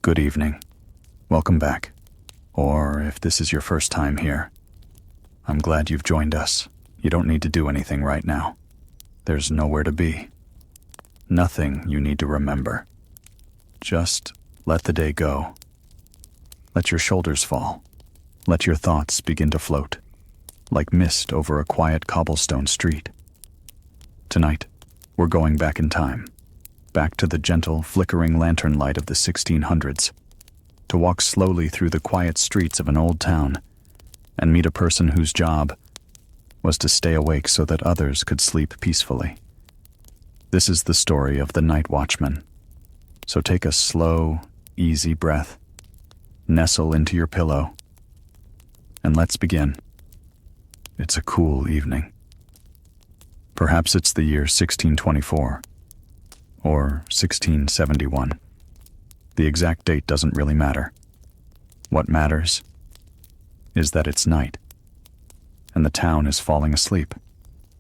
Good evening. Welcome back. Or if this is your first time here, I'm glad you've joined us. You don't need to do anything right now. There's nowhere to be. Nothing you need to remember. Just let the day go. Let your shoulders fall. Let your thoughts begin to float, like mist over a quiet cobblestone street. Tonight, we're going back in time, back to the gentle, flickering lantern light of the 1600s, to walk slowly through the quiet streets of an old town and meet a person whose job was to stay awake so that others could sleep peacefully. This is the story of the night watchman. So take a slow, easy breath, nestle into your pillow, and let's begin. It's a cool evening. Perhaps it's the year 1624, or 1671. The exact date doesn't really matter. What matters is that it's night, and the town is falling asleep.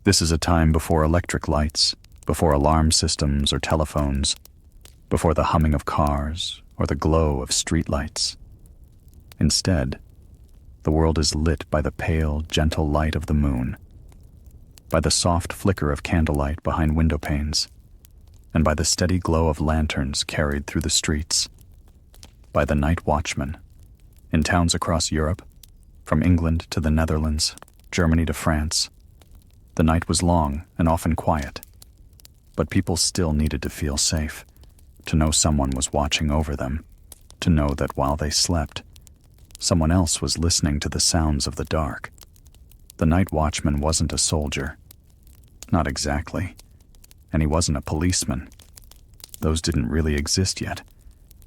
This is a time before electric lights, before alarm systems or telephones, before the humming of cars or the glow of streetlights. Instead, the world is lit by the pale, gentle light of the moon, by the soft flicker of candlelight behind window panes, and by the steady glow of lanterns carried through the streets. By the night watchman. In towns across Europe, from England to the Netherlands, Germany to France, the night was long and often quiet, but people still needed to feel safe, to know someone was watching over them, to know that while they slept, someone else was listening to the sounds of the dark. The night watchman wasn't a soldier. Not exactly. And he wasn't a policeman. Those didn't really exist yet.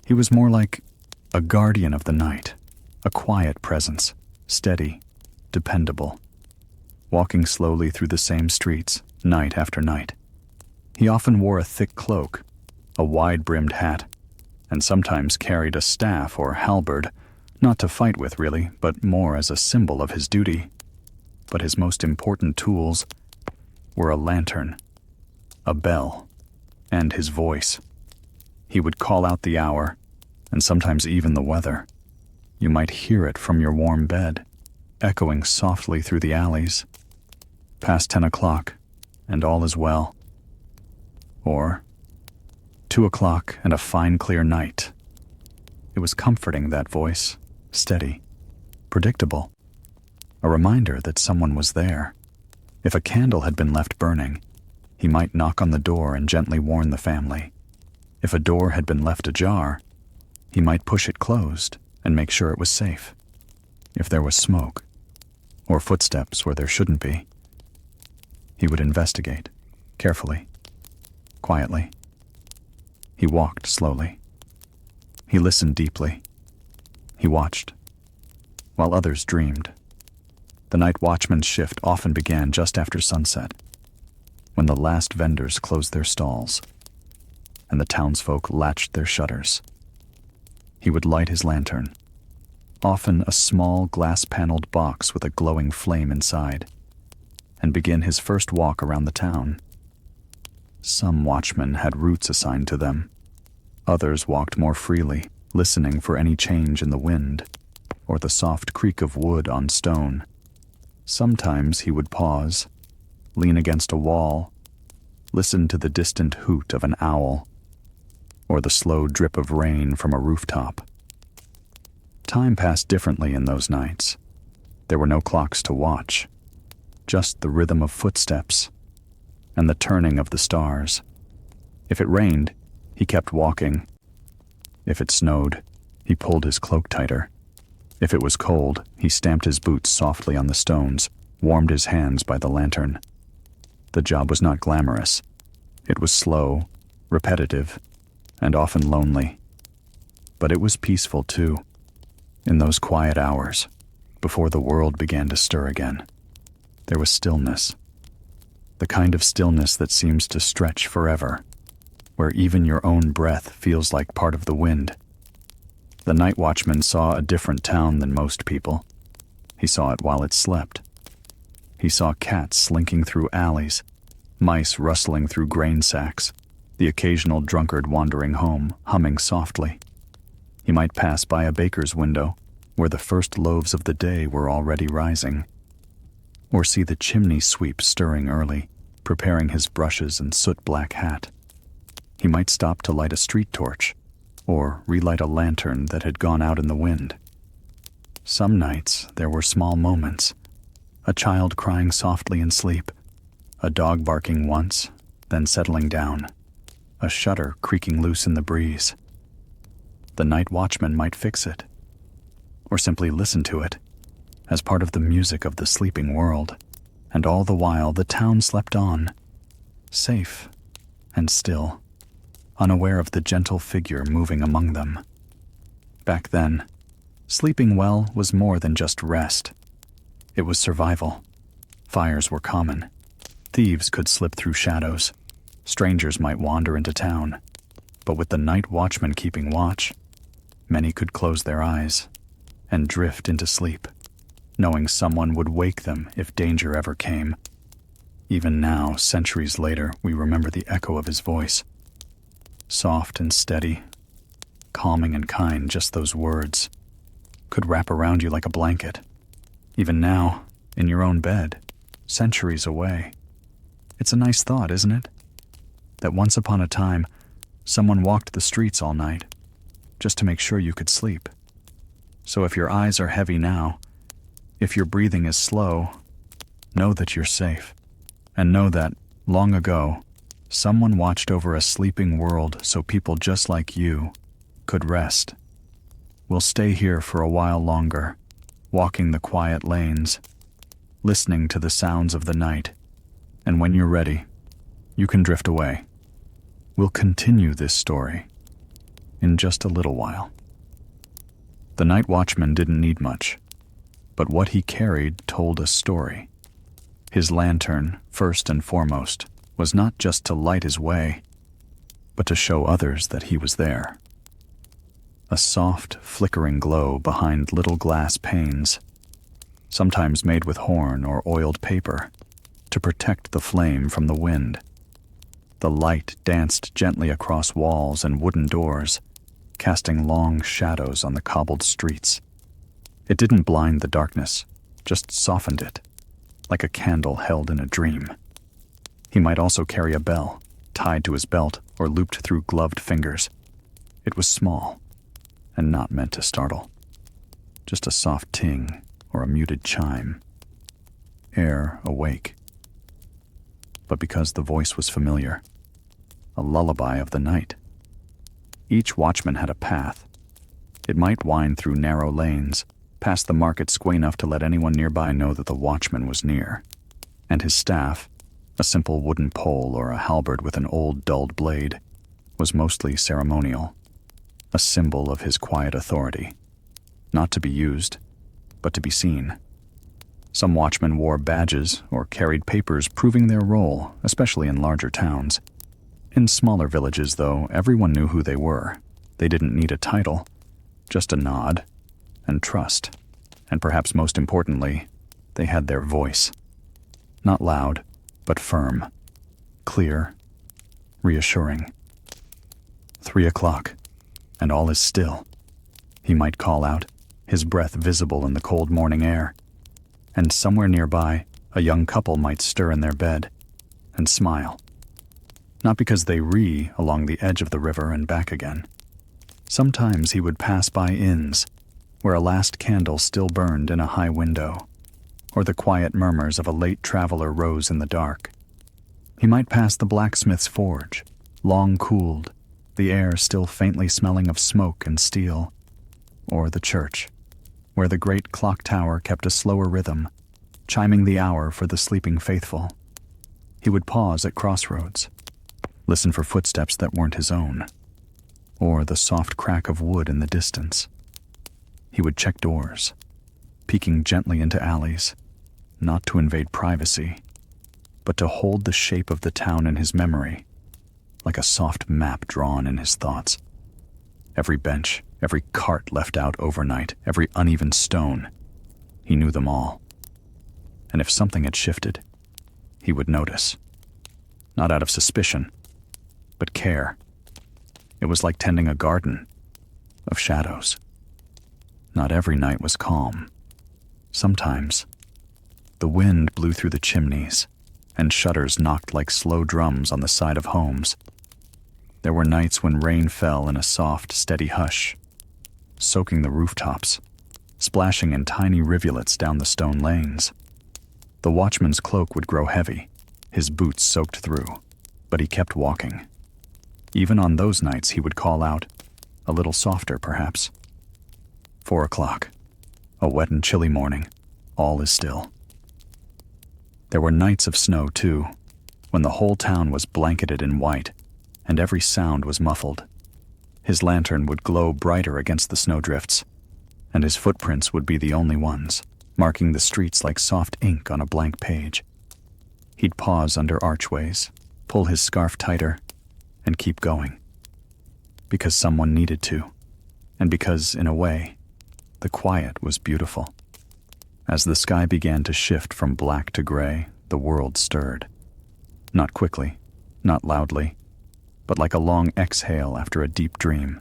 He was more like a guardian of the night, a quiet presence, steady, dependable, walking slowly through the same streets, night after night. He often wore a thick cloak, a wide-brimmed hat, and sometimes carried a staff or halberd, not to fight with really, but more as a symbol of his duty. But his most important tools were a lantern, a bell, and his voice. He would call out the hour, and sometimes even the weather. You might hear it from your warm bed, echoing softly through the alleys. Past 10 o'clock, and all is well. Or 2 o'clock and a fine clear night. It was comforting, that voice, steady, predictable, a reminder that someone was there. If a candle had been left burning, he might knock on the door and gently warn the family. If a door had been left ajar, he might push it closed and make sure it was safe. If there was smoke, or footsteps where there shouldn't be, he would investigate, carefully, quietly. He walked slowly. He listened deeply. He watched, while others dreamed. The night watchman's shift often began just after sunset, when the last vendors closed their stalls, and the townsfolk latched their shutters. He would light his lantern, often a small glass-paneled box with a glowing flame inside, and begin his first walk around the town. Some watchmen had routes assigned to them. Others walked more freely, listening for any change in the wind or the soft creak of wood on stone. Sometimes he would pause, lean against a wall, listen to the distant hoot of an owl or the slow drip of rain from a rooftop. Time passed differently in those nights. There were no clocks to watch, just the rhythm of footsteps and the turning of the stars. If it rained, he kept walking. If it snowed, he pulled his cloak tighter. If it was cold, he stamped his boots softly on the stones, warmed his hands by the lantern. The job was not glamorous. It was slow, repetitive, and often lonely. But it was peaceful too, in those quiet hours, before the world began to stir again. There was stillness, the kind of stillness that seems to stretch forever, where even your own breath feels like part of the wind. The night watchman saw a different town than most people. He saw it while it slept. He saw cats slinking through alleys, mice rustling through grain sacks, the occasional drunkard wandering home, humming softly. He might pass by a baker's window, where the first loaves of the day were already rising, or see the chimney sweep stirring early, preparing his brushes and soot-black hat. He might stop to light a street torch, or relight a lantern that had gone out in the wind. Some nights there were small moments, a child crying softly in sleep, a dog barking once, then settling down, a shutter creaking loose in the breeze. The night watchman might fix it, or simply listen to it, as part of the music of the sleeping world, and all the while the town slept on, safe and still, unaware of the gentle figure moving among them. Back then, sleeping well was more than just rest. It was survival. Fires were common. Thieves could slip through shadows. Strangers might wander into town. But with the night watchman keeping watch, many could close their eyes and drift into sleep, knowing someone would wake them if danger ever came. Even now, centuries later, we remember the echo of his voice. Soft and steady, calming and kind, just those words could wrap around you like a blanket. Even now, in your own bed, centuries away. It's a nice thought, isn't it? That once upon a time, someone walked the streets all night, just to make sure you could sleep. So if your eyes are heavy now, if your breathing is slow, know that you're safe. And know that, long ago, someone watched over a sleeping world so people just like you could rest. We'll stay here for a while longer, walking the quiet lanes, listening to the sounds of the night, and when you're ready, you can drift away. We'll continue this story in just a little while. The night watchman didn't need much, but what he carried told a story. His lantern, first and foremost, was not just to light his way, but to show others that he was there. A soft, flickering glow behind little glass panes, sometimes made with horn or oiled paper, to protect the flame from the wind. The light danced gently across walls and wooden doors, casting long shadows on the cobbled streets. It didn't blind the darkness, just softened it, like a candle held in a dream. He might also carry a bell, tied to his belt or looped through gloved fingers. It was small, and not meant to startle. Just a soft ting or a muted chime. Air awake. But because the voice was familiar, a lullaby of the night. Each watchman had a path. It might wind through narrow lanes, past the market square enough to let anyone nearby know that the watchman was near. And his staff, a simple wooden pole or a halberd with an old dulled blade, was mostly ceremonial, a symbol of his quiet authority, not to be used, but to be seen. Some watchmen wore badges or carried papers proving their role, especially in larger towns. In smaller villages, though, everyone knew who they were. They didn't need a title, just a nod and trust. And perhaps most importantly, they had their voice. Not loud, but firm, clear, reassuring. 3 o'clock, and all is still. He might call out, his breath visible in the cold morning air. And somewhere nearby, a young couple might stir in their bed and smile. Not because they along the edge of the river and back again. Sometimes he would pass by inns, where a last candle still burned in a high window, or the quiet murmurs of a late traveler rose in the dark. He might pass the blacksmith's forge, long cooled, the air still faintly smelling of smoke and steel, or the church, where the great clock tower kept a slower rhythm, chiming the hour for the sleeping faithful. He would pause at crossroads, listen for footsteps that weren't his own, or the soft crack of wood in the distance. He would check doors, peeking gently into alleys, not to invade privacy, but to hold the shape of the town in his memory, like a soft map drawn in his thoughts. Every bench, every cart left out overnight, every uneven stone, he knew them all. And if something had shifted, he would notice. Not out of suspicion, but care. It was like tending a garden. of shadows. Not every night was calm. Sometimes, the wind blew through the chimneys, and shutters knocked like slow drums on the side of homes. There were nights when rain fell in a soft, steady hush, soaking the rooftops, splashing in tiny rivulets down the stone lanes. The watchman's cloak would grow heavy, his boots soaked through, but he kept walking. Even on those nights he would call out, a little softer perhaps. 4 o'clock, a wet and chilly morning, all is still. There were nights of snow, too, when the whole town was blanketed in white, and every sound was muffled. His lantern would glow brighter against the snowdrifts, and his footprints would be the only ones, marking the streets like soft ink on a blank page. He'd pause under archways, pull his scarf tighter, and keep going. Because someone needed to, and because, in a way, the quiet was beautiful. As the sky began to shift from black to gray, the world stirred. Not quickly, not loudly, but like a long exhale after a deep dream.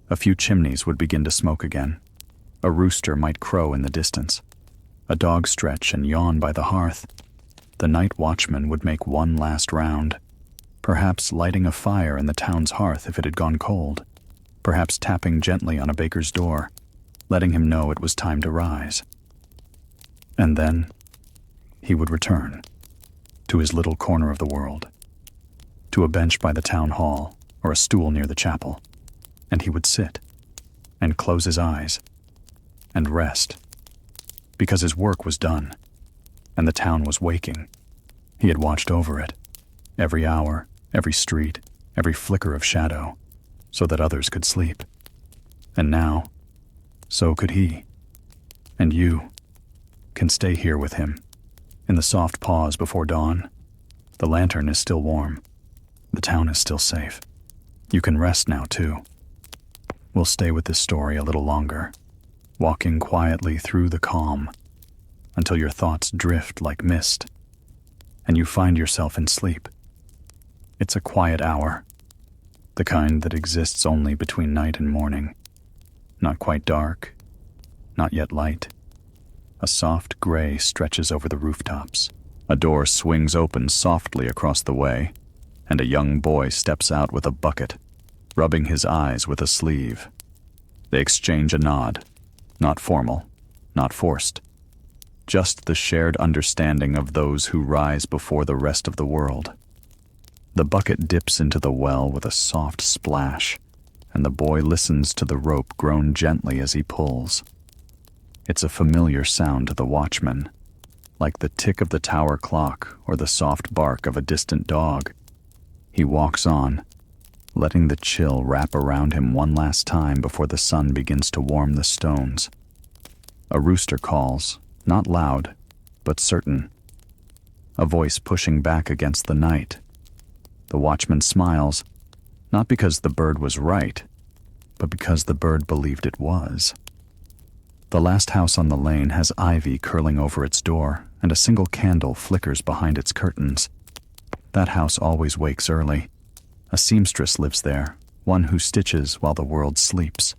A few chimneys would begin to smoke again. A rooster might crow in the distance. A dog stretch and yawn by the hearth. The night watchman would make one last round, perhaps lighting a fire in the town's hearth if it had gone cold, perhaps tapping gently on a baker's door, letting him know it was time to rise. And then he would return to his little corner of the world, to a bench by the town hall or a stool near the chapel, and he would sit and close his eyes and rest, because his work was done and the town was waking. He had watched over it, every hour, every street, every flicker of shadow, so that others could sleep. And now, so could he. And you can stay here with him, in the soft pause before dawn. The lantern is still warm. The town is still safe. You can rest now, too. We'll stay with this story a little longer, walking quietly through the calm, until your thoughts drift like mist, and you find yourself in sleep. It's a quiet hour, the kind that exists only between night and morning. Not quite dark, not yet light. A soft gray stretches over the rooftops. A door swings open softly across the way, and a young boy steps out with a bucket, rubbing his eyes with a sleeve. They exchange a nod, not formal, not forced, just the shared understanding of those who rise before the rest of the world. The bucket dips into the well with a soft splash, and the boy listens to the rope groan gently as he pulls. It's a familiar sound to the watchman, like the tick of the tower clock or the soft bark of a distant dog. He walks on, letting the chill wrap around him one last time before the sun begins to warm the stones. A rooster calls, not loud, but certain. A voice pushing back against the night. The watchman smiles, not because the bird was right, but because the bird believed it was. The last house on the lane has ivy curling over its door, and a single candle flickers behind its curtains. That house always wakes early. A seamstress lives there, one who stitches while the world sleeps.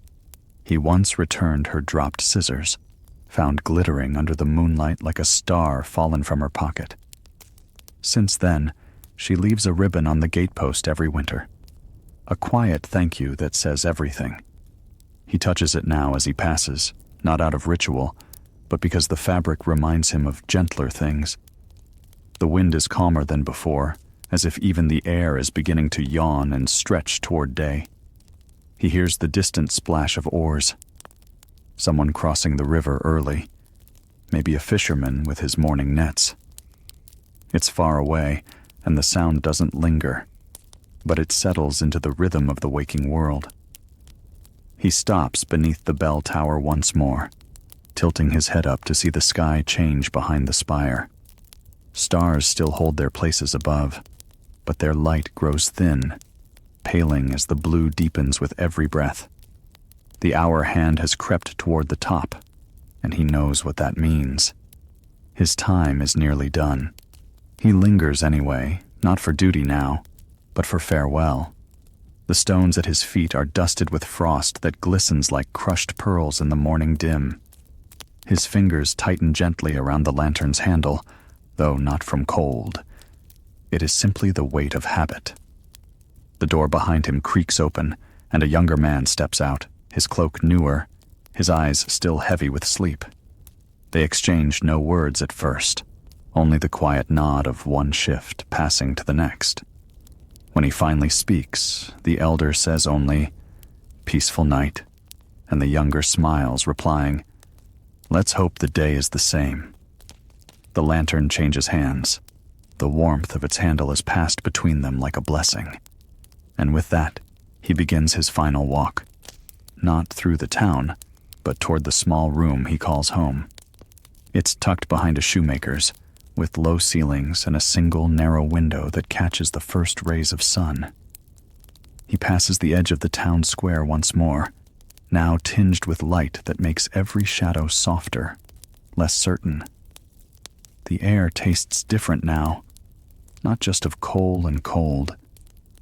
He once returned her dropped scissors, found glittering under the moonlight like a star fallen from her pocket. Since then, she leaves a ribbon on the gatepost every winter. A quiet thank you that says everything. He touches it now as he passes, not out of ritual, but because the fabric reminds him of gentler things. The wind is calmer than before, as if even the air is beginning to yawn and stretch toward day. He hears the distant splash of oars. Someone crossing the river early, maybe a fisherman with his morning nets. It's far away, and the sound doesn't linger, but it settles into the rhythm of the waking world. He stops beneath the bell tower once more, tilting his head up to see the sky change behind the spire. Stars still hold their places above, but their light grows thin, paling as the blue deepens with every breath. The hour hand has crept toward the top, and he knows what that means. His time is nearly done. He lingers anyway, not for duty now, but for farewell. The stones at his feet are dusted with frost that glistens like crushed pearls in the morning dim. His fingers tighten gently around the lantern's handle, though not from cold. It is simply the weight of habit. The door behind him creaks open, and a younger man steps out, his cloak newer, his eyes still heavy with sleep. They exchange no words at first, only the quiet nod of one shift passing to the next. When he finally speaks, the elder says only, "Peaceful night," and the younger smiles, replying, "Let's hope the day is the same." The lantern changes hands. The warmth of its handle is passed between them like a blessing. And with that, he begins his final walk, not through the town, but toward the small room he calls home. It's tucked behind a shoemaker's, with low ceilings and a single narrow window that catches the first rays of sun. He passes the edge of the town square once more, now tinged with light that makes every shadow softer, less certain. The air tastes different now, not just of coal and cold,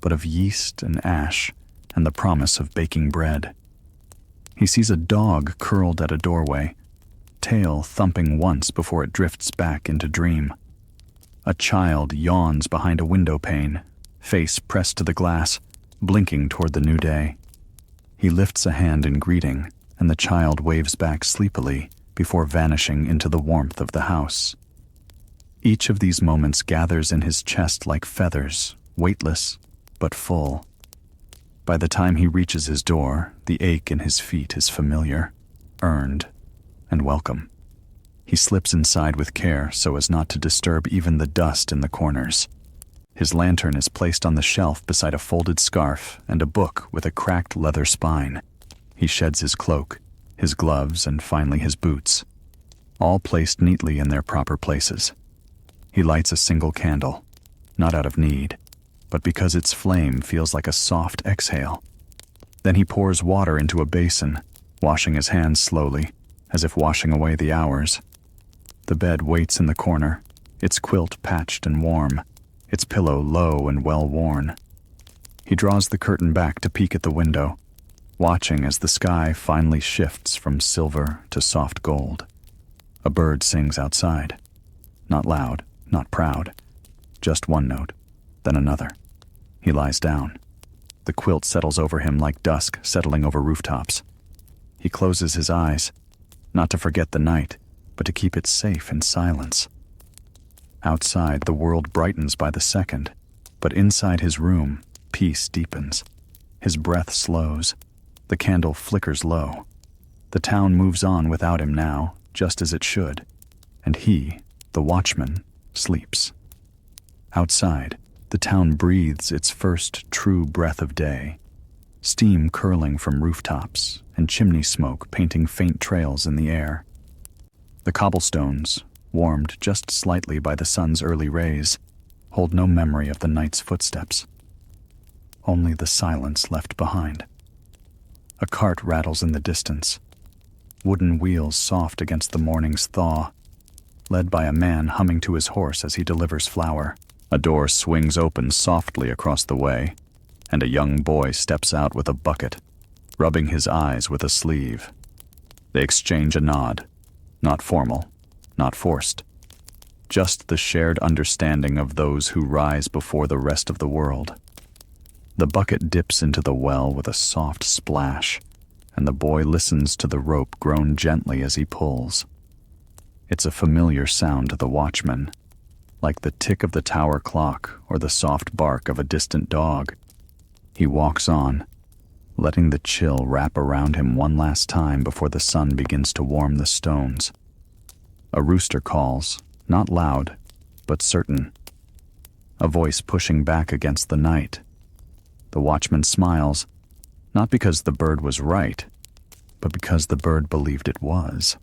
but of yeast and ash and the promise of baking bread. He sees a dog curled at a doorway, tail thumping once before it drifts back into dream. A child yawns behind a window pane, face pressed to the glass, blinking toward the new day. He lifts a hand in greeting, and the child waves back sleepily before vanishing into the warmth of the house. Each of these moments gathers in his chest like feathers, weightless but full. By the time he reaches his door, the ache in his feet is familiar, earned, and welcome. He slips inside with care so as not to disturb even the dust in the corners. His lantern is placed on the shelf beside a folded scarf and a book with a cracked leather spine. He sheds his cloak, his gloves, and finally his boots, all placed neatly in their proper places. He lights a single candle, not out of need, but because its flame feels like a soft exhale. Then he pours water into a basin, washing his hands slowly, as if washing away the hours. The bed waits in the corner, its quilt patched and warm, its pillow low and well-worn. He draws the curtain back to peek at the window, watching as the sky finally shifts from silver to soft gold. A bird sings outside. Not loud, not proud. Just one note, then another. He lies down. The quilt settles over him like dusk settling over rooftops. He closes his eyes, not to forget the night, but to keep it safe in silence. Outside, the world brightens by the second, but inside his room, peace deepens. His breath slows. The candle flickers low. The town moves on without him now, just as it should, and he, the watchman, sleeps. Outside, the town breathes its first true breath of day, steam curling from rooftops and chimney smoke painting faint trails in the air. The cobblestones, warmed just slightly by the sun's early rays, hold no memory of the night's footsteps. Only the silence left behind. A cart rattles in the distance, wooden wheels soft against the morning's thaw, led by a man humming to his horse as he delivers flour. A door swings open softly across the way, and a young boy steps out with a bucket, rubbing his eyes with a sleeve. They exchange a nod, not formal, not forced, just the shared understanding of those who rise before the rest of the world. The bucket dips into the well with a soft splash, and the boy listens to the rope groan gently as he pulls. It's a familiar sound to the watchman, like the tick of the tower clock or the soft bark of a distant dog. He walks on, letting the chill wrap around him one last time before the sun begins to warm the stones. A rooster calls, not loud, but certain. A voice pushing back against the night. The watchman smiles, not because the bird was right, but because the bird believed it was.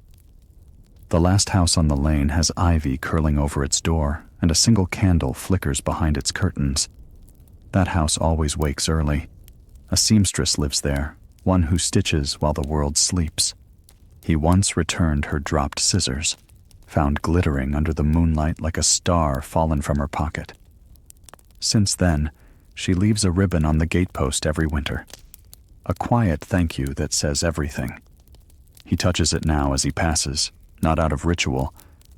The last house on the lane has ivy curling over its door, and a single candle flickers behind its curtains. That house always wakes early. A seamstress lives there, one who stitches while the world sleeps. He once returned her dropped scissors, found glittering under the moonlight like a star fallen from her pocket. Since then, She leaves a ribbon on the gatepost every winter. A quiet thank you that says everything. He touches it now as he passes, not out of ritual,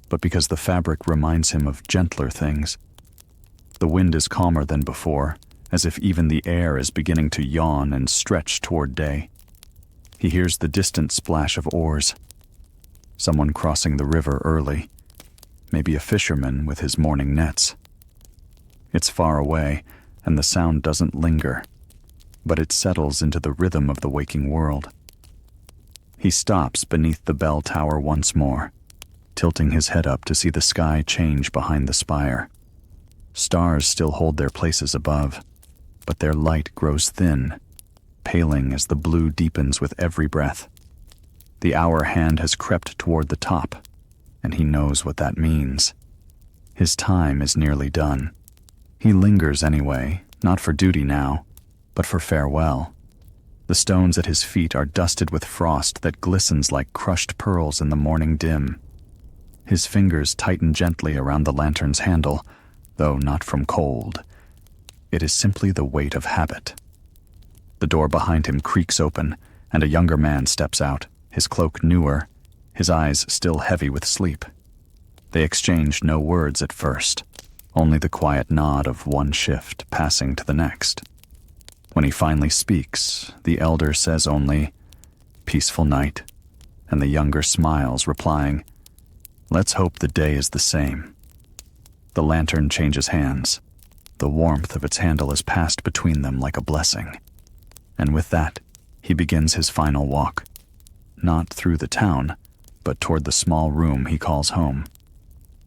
but because the fabric reminds him of gentler things. The wind is calmer than before, as if even the air is beginning to yawn and stretch toward day. He hears the distant splash of oars. Someone crossing the river early. Maybe a fisherman with his morning nets. It's far away, and the sound doesn't linger, but it settles into the rhythm of the waking world. He stops beneath the bell tower once more, tilting his head up to see the sky change behind the spire. Stars still hold their places above, but their light grows thin, paling as the blue deepens with every breath. The hour hand has crept toward the top, and he knows what that means. His time is nearly done. He lingers anyway, not for duty now, but for farewell. The stones at his feet are dusted with frost that glistens like crushed pearls in the morning dim. His fingers tighten gently around the lantern's handle, though not from cold. It is simply the weight of habit. The door behind him creaks open, and a younger man steps out, his cloak newer, his eyes still heavy with sleep. They exchange no words at first, only the quiet nod of one shift passing to the next. When he finally speaks, the elder says only, "Peaceful night," and the younger smiles, replying, "Let's hope the day is the same." The lantern changes hands. The warmth of its handle is passed between them like a blessing. And with that, he begins his final walk. Not through the town, but toward the small room he calls home.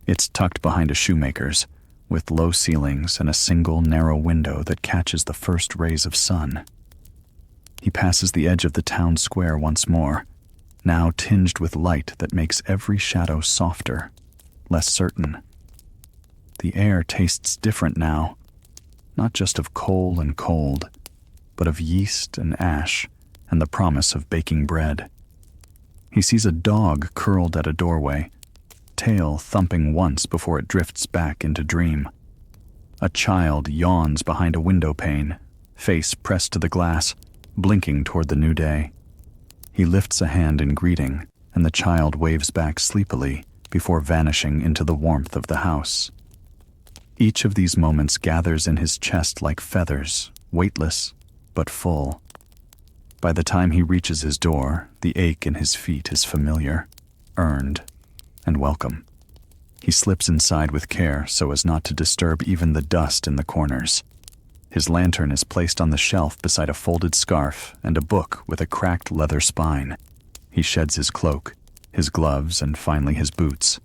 It's tucked behind a shoemaker's, with low ceilings and a single narrow window that catches the first rays of sun. He passes the edge of the town square once more, now tinged with light that makes every shadow softer, less certain. The air tastes different now, not just of coal and cold, but of yeast and ash and the promise of baking bread. He sees a dog curled at a doorway, tail thumping once before it drifts back into dream. A child yawns behind a window pane, face pressed to the glass, blinking toward the new day. He lifts a hand in greeting, and the child waves back sleepily before vanishing into the warmth of the house. Each of these moments gathers in his chest like feathers, weightless but full. By the time he reaches his door, the ache in his feet is familiar, earned, and welcome. He slips inside with care so as not to disturb even the dust in the corners. His lantern is placed on the shelf beside a folded scarf and a book with a cracked leather spine. He sheds his cloak, his gloves, and finally his boots,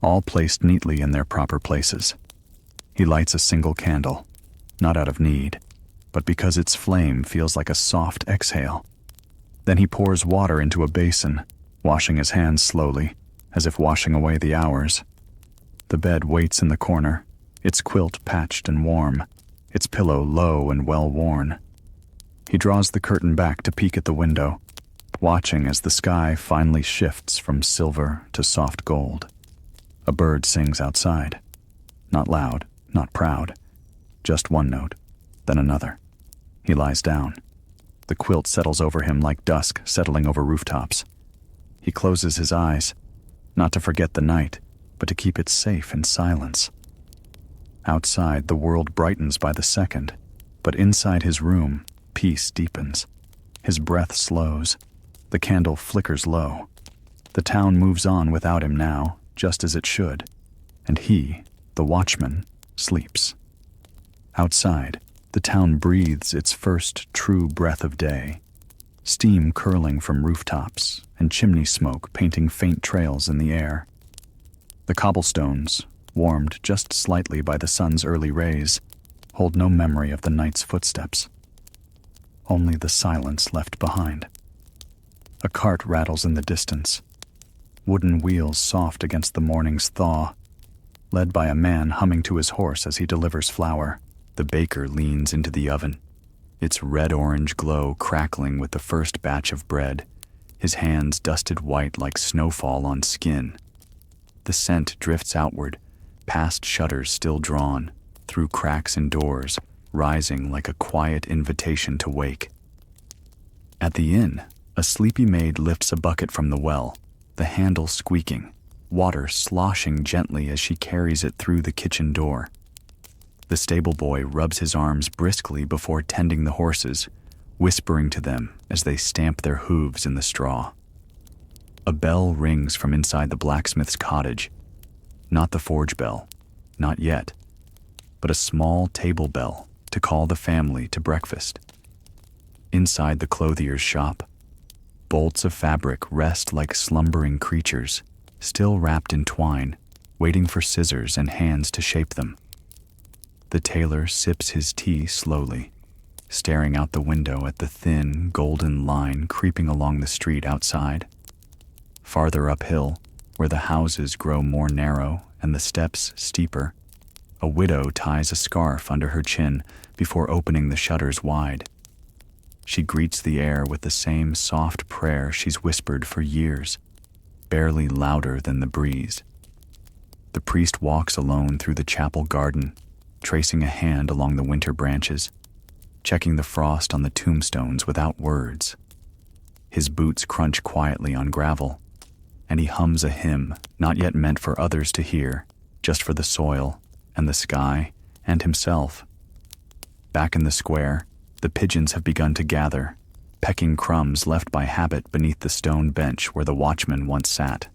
all placed neatly in their proper places. He lights a single candle, not out of need, but because its flame feels like a soft exhale. Then he pours water into a basin, washing his hands slowly, as if washing away the hours. The bed waits in the corner, its quilt patched and warm, its pillow low and well-worn. He draws the curtain back to peek at the window, watching as the sky finally shifts from silver to soft gold. A bird sings outside. Not loud, not proud. Just one note, then another. He lies down. The quilt settles over him like dusk settling over rooftops. He closes his eyes, not to forget the night, but to keep it safe in silence. Outside, the world brightens by the second, but inside his room, peace deepens. His breath slows. The candle flickers low. The town moves on without him now, just as it should, and he, the watchman, sleeps. Outside, the town breathes its first true breath of day, steam curling from rooftops and chimney smoke painting faint trails in the air. The cobblestones, warmed just slightly by the sun's early rays, hold no memory of the night's footsteps. Only the silence left behind. A cart rattles in the distance, wooden wheels soft against the morning's thaw, led by a man humming to his horse as he delivers flour. The baker leans into the oven, its red-orange glow crackling with the first batch of bread, his hands dusted white like snowfall on skin. The scent drifts outward, past shutters still drawn, through cracks in doors, rising like a quiet invitation to wake. At the inn, a sleepy maid lifts a bucket from the well, the handle squeaking, water sloshing gently as she carries it through the kitchen door. The stable boy rubs his arms briskly before tending the horses, whispering to them as they stamp their hooves in the straw. A bell rings from inside the blacksmith's cottage. Not the forge bell, not yet, but a small table bell to call the family to breakfast. Inside the clothier's shop, bolts of fabric rest like slumbering creatures, still wrapped in twine, waiting for scissors and hands to shape them. The tailor sips his tea slowly, staring out the window at the thin, golden line creeping along the street outside. Farther uphill, where the houses grow more narrow and the steps steeper, a widow ties a scarf under her chin before opening the shutters wide. She greets the air with the same soft prayer she's whispered for years, barely louder than the breeze. The priest walks alone through the chapel garden, tracing a hand along the winter branches, checking the frost on the tombstones without words. His boots crunch quietly on gravel, and he hums a hymn not yet meant for others to hear, just for the soil and the sky and himself. Back in the square, the pigeons have begun to gather, pecking crumbs left by habit beneath the stone bench where the watchman once sat.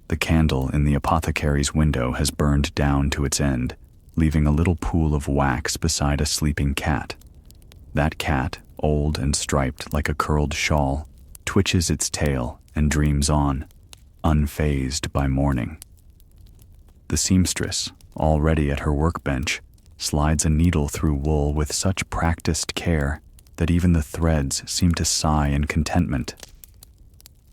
The candle in the apothecary's window has burned down to its end, leaving a little pool of wax beside a sleeping cat. That cat, old and striped like a curled shawl, twitches its tail and dreams on, unfazed by morning. The seamstress, already at her workbench, slides a needle through wool with such practiced care that even the threads seem to sigh in contentment.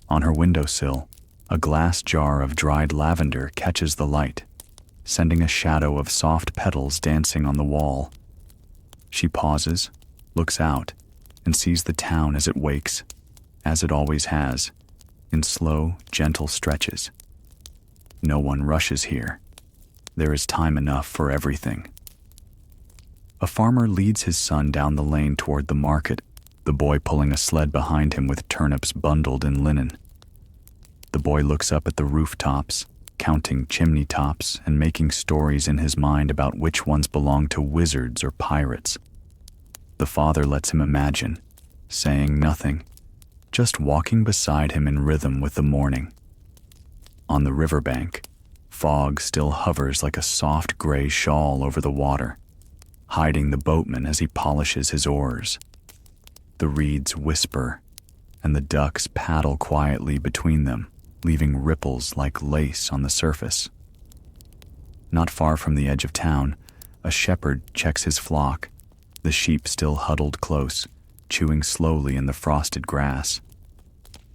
On her windowsill, a glass jar of dried lavender catches the light, sending a shadow of soft petals dancing on the wall. She pauses, looks out, and sees the town as it wakes, as it always has, in slow, gentle stretches. No one rushes here. There is time enough for everything. A farmer leads his son down the lane toward the market, the boy pulling a sled behind him with turnips bundled in linen. The boy looks up at the rooftops, counting chimney tops and making stories in his mind about which ones belong to wizards or pirates. The father lets him imagine, saying nothing, just walking beside him in rhythm with the morning. On the riverbank, fog still hovers like a soft gray shawl over the water, hiding the boatman as he polishes his oars. The reeds whisper, and the ducks paddle quietly between them, leaving ripples like lace on the surface. Not far from the edge of town, a shepherd checks his flock, the sheep still huddled close, chewing slowly in the frosted grass.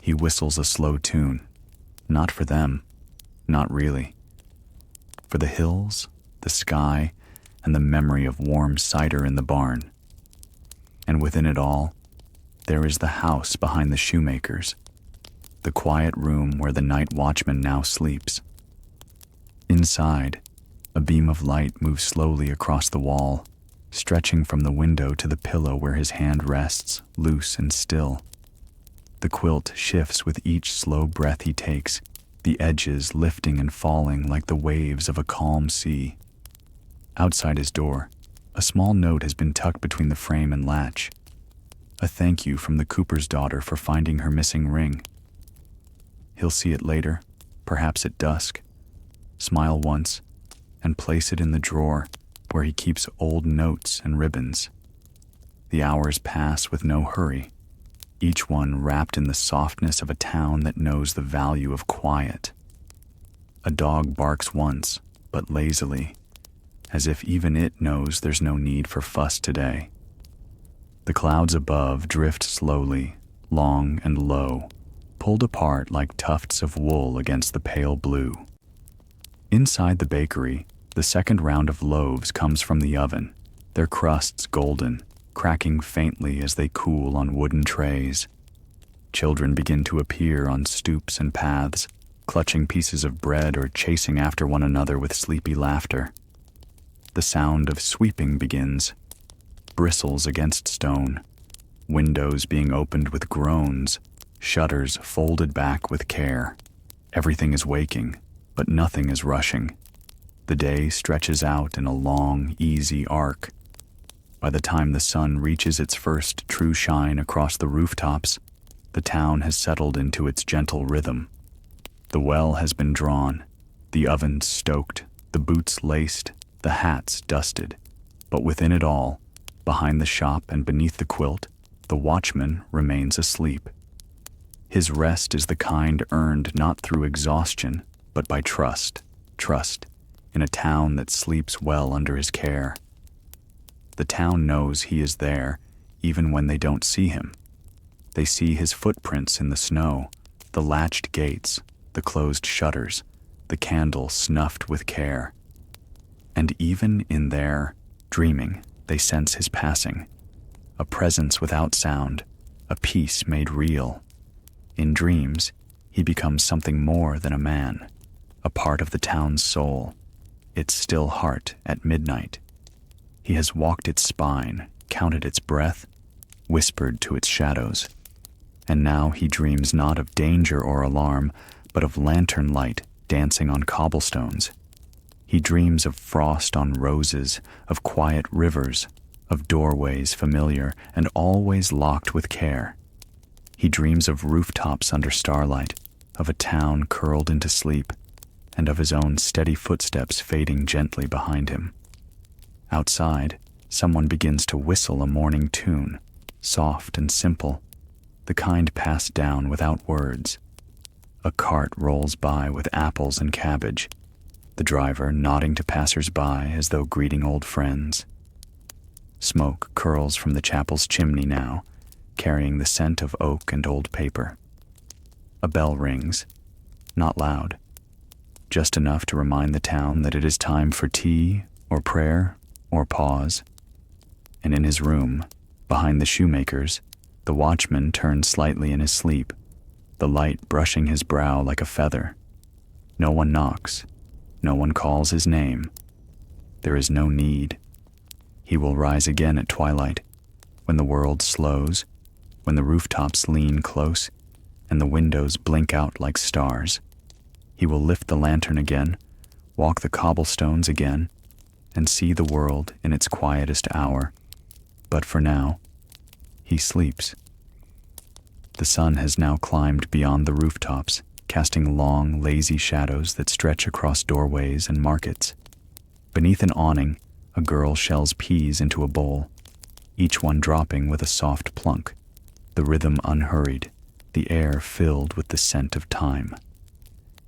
He whistles a slow tune, not for them, not really. For the hills, the sky, and the memory of warm cider in the barn. And within it all, there is the house behind the shoemakers, the quiet room where the night watchman now sleeps. Inside, a beam of light moves slowly across the wall, stretching from the window to the pillow where his hand rests, loose and still. The quilt shifts with each slow breath he takes, the edges lifting and falling like the waves of a calm sea. Outside his door, a small note has been tucked between the frame and latch. A thank you from the cooper's daughter for finding her missing ring. He'll see it later, perhaps at dusk, smile once, and place it in the drawer where he keeps old notes and ribbons. The hours pass with no hurry, each one wrapped in the softness of a town that knows the value of quiet. A dog barks once, but lazily, as if even it knows there's no need for fuss today. The clouds above drift slowly, long and low, pulled apart like tufts of wool against the pale blue. Inside the bakery, the second round of loaves comes from the oven, their crusts golden, cracking faintly as they cool on wooden trays. Children begin to appear on stoops and paths, clutching pieces of bread or chasing after one another with sleepy laughter. The sound of sweeping begins, bristles against stone, windows being opened with groans, shutters folded back with care. Everything is waking, but nothing is rushing. The day stretches out in a long, easy arc. By the time the sun reaches its first true shine across the rooftops, the town has settled into its gentle rhythm. The well has been drawn, the ovens stoked, the boots laced, the hats dusted. But within it all, behind the shop and beneath the quilt, the watchman remains asleep. His rest is the kind earned not through exhaustion, but by trust in a town that sleeps well under his care. The town knows he is there, even when they don't see him. They see his footprints in the snow, the latched gates, the closed shutters, the candle snuffed with care. And even in their dreaming, they sense his passing, a presence without sound, a peace made real. In dreams, he becomes something more than a man, a part of the town's soul, its still heart at midnight. He has walked its spine, counted its breath, whispered to its shadows. And now he dreams not of danger or alarm, but of lantern light dancing on cobblestones. He dreams of frost on roses, of quiet rivers, of doorways familiar and always locked with care. He dreams of rooftops under starlight, of a town curled into sleep, and of his own steady footsteps fading gently behind him. Outside, someone begins to whistle a morning tune, soft and simple, the kind passed down without words. A cart rolls by with apples and cabbage, the driver nodding to passers-by as though greeting old friends. Smoke curls from the chapel's chimney now, carrying the scent of oak and old paper. A bell rings, not loud, just enough to remind the town that it is time for tea or prayer or pause. And in his room, behind the shoemaker's, the watchman turns slightly in his sleep, the light brushing his brow like a feather. No one knocks, no one calls his name. There is no need. He will rise again at twilight, when the world slows, when the rooftops lean close, and the windows blink out like stars. He will lift the lantern again, walk the cobblestones again, and see the world in its quietest hour. But for now, he sleeps. The sun has now climbed beyond the rooftops, casting long, lazy shadows that stretch across doorways and markets. Beneath an awning, a girl shells peas into a bowl, each one dropping with a soft plunk, the rhythm unhurried, the air filled with the scent of time.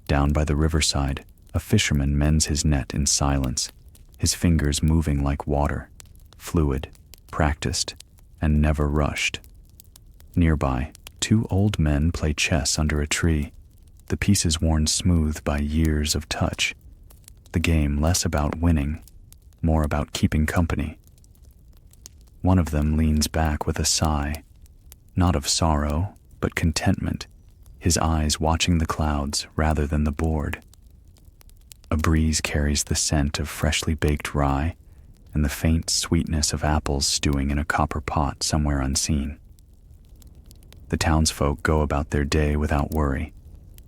Down by the riverside, a fisherman mends his net in silence, his fingers moving like water, fluid, practiced, and never rushed. Nearby, 2 old men play chess under a tree, the pieces worn smooth by years of touch, the game less about winning, more about keeping company. One of them leans back with a sigh, not of sorrow, but contentment, his eyes watching the clouds rather than the board. A breeze carries the scent of freshly baked rye and the faint sweetness of apples stewing in a copper pot somewhere unseen. The townsfolk go about their day without worry,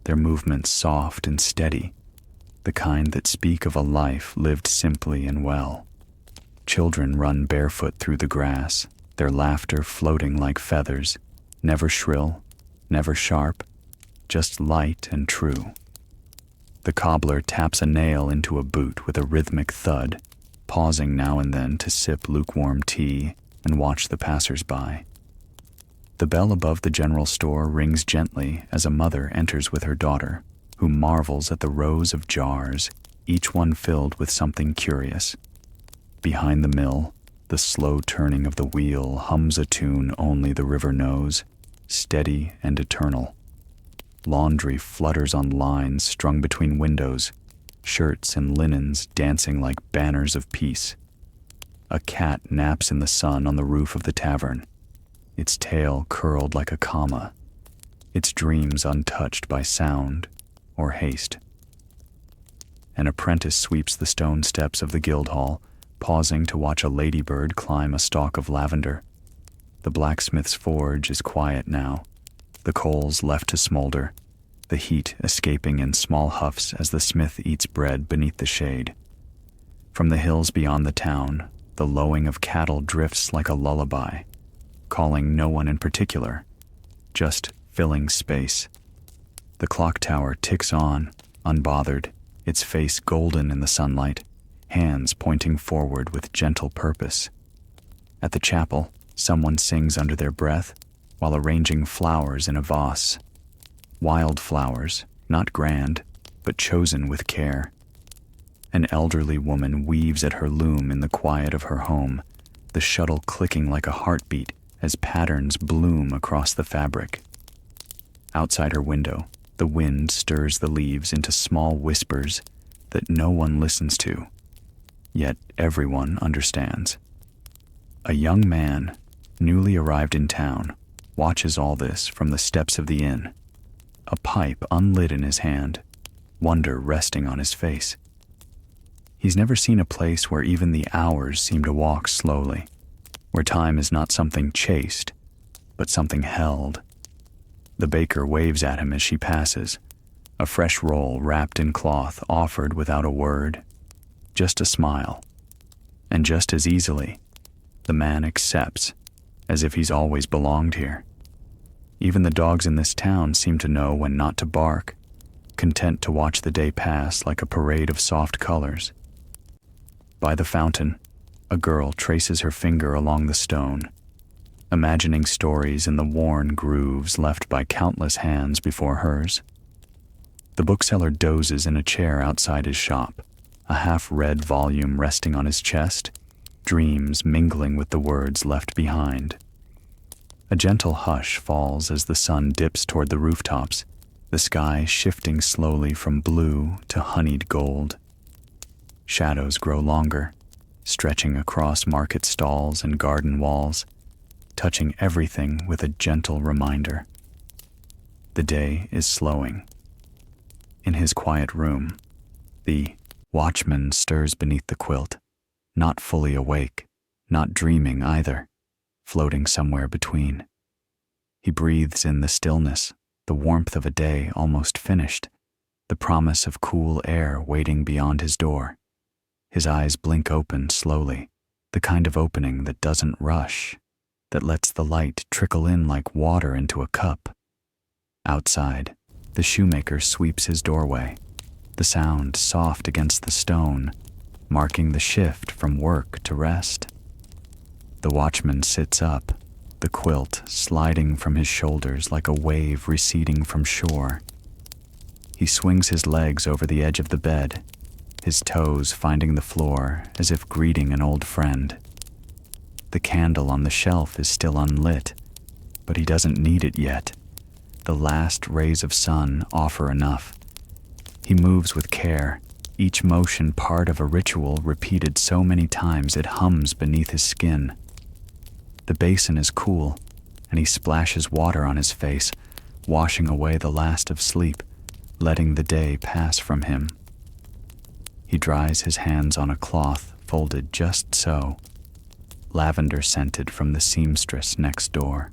their movements soft and steady, the kind that speak of a life lived simply and well. Children run barefoot through the grass, their laughter floating like feathers, never shrill, never sharp, just light and true. The cobbler taps a nail into a boot with a rhythmic thud, pausing now and then to sip lukewarm tea and watch the passers-by. The bell above the general store rings gently as a mother enters with her daughter, who marvels at the rows of jars, each one filled with something curious. Behind the mill, the slow turning of the wheel hums a tune only the river knows, steady and eternal. Laundry flutters on lines strung between windows, shirts and linens dancing like banners of peace. A cat naps in the sun on the roof of the tavern, its tail curled like a comma, its dreams untouched by sound or haste. An apprentice sweeps the stone steps of the guild hall, pausing to watch a ladybird climb a stalk of lavender. The blacksmith's forge is quiet now, the coals left to smolder, the heat escaping in small huffs as the smith eats bread beneath the shade. From the hills beyond the town, the lowing of cattle drifts like a lullaby, calling no one in particular, just filling space. The clock tower ticks on, unbothered, its face golden in the sunlight, hands pointing forward with gentle purpose. At the chapel, someone sings under their breath while arranging flowers in a vase. Wild flowers, not grand, but chosen with care. An elderly woman weaves at her loom in the quiet of her home, the shuttle clicking like a heartbeat as patterns bloom across the fabric. Outside her window, the wind stirs the leaves into small whispers that no one listens to, yet everyone understands. A young man, newly arrived in town, watches all this from the steps of the inn, a pipe unlit in his hand, wonder resting on his face. He's never seen a place where even the hours seem to walk slowly, where time is not something chased, but something held. The baker waves at him as she passes, a fresh roll wrapped in cloth offered without a word, just a smile. And just as easily, the man accepts, as if he's always belonged here. Even the dogs in this town seem to know when not to bark, content to watch the day pass like a parade of soft colors. By the fountain, a girl traces her finger along the stone, imagining stories in the worn grooves left by countless hands before hers. The bookseller dozes in a chair outside his shop, a half-read volume resting on his chest, dreams mingling with the words left behind. A gentle hush falls as the sun dips toward the rooftops, the sky shifting slowly from blue to honeyed gold. Shadows grow longer, stretching across market stalls and garden walls, touching everything with a gentle reminder. The day is slowing. In his quiet room, the Watchman stirs beneath the quilt, not fully awake, not dreaming either, floating somewhere between. He breathes in the stillness, the warmth of a day almost finished, the promise of cool air waiting beyond his door. His eyes blink open slowly, the kind of opening that doesn't rush, that lets the light trickle in like water into a cup. Outside, the shoemaker sweeps his doorway, the sound soft against the stone, marking the shift from work to rest. The watchman sits up, the quilt sliding from his shoulders like a wave receding from shore. He swings his legs over the edge of the bed, his toes finding the floor as if greeting an old friend. The candle on the shelf is still unlit, but he doesn't need it yet. The last rays of sun offer enough. He moves with care, each motion part of a ritual repeated so many times it hums beneath his skin. The basin is cool, and he splashes water on his face, washing away the last of sleep, letting the day pass from him. He dries his hands on a cloth folded just so, lavender scented from the seamstress next door.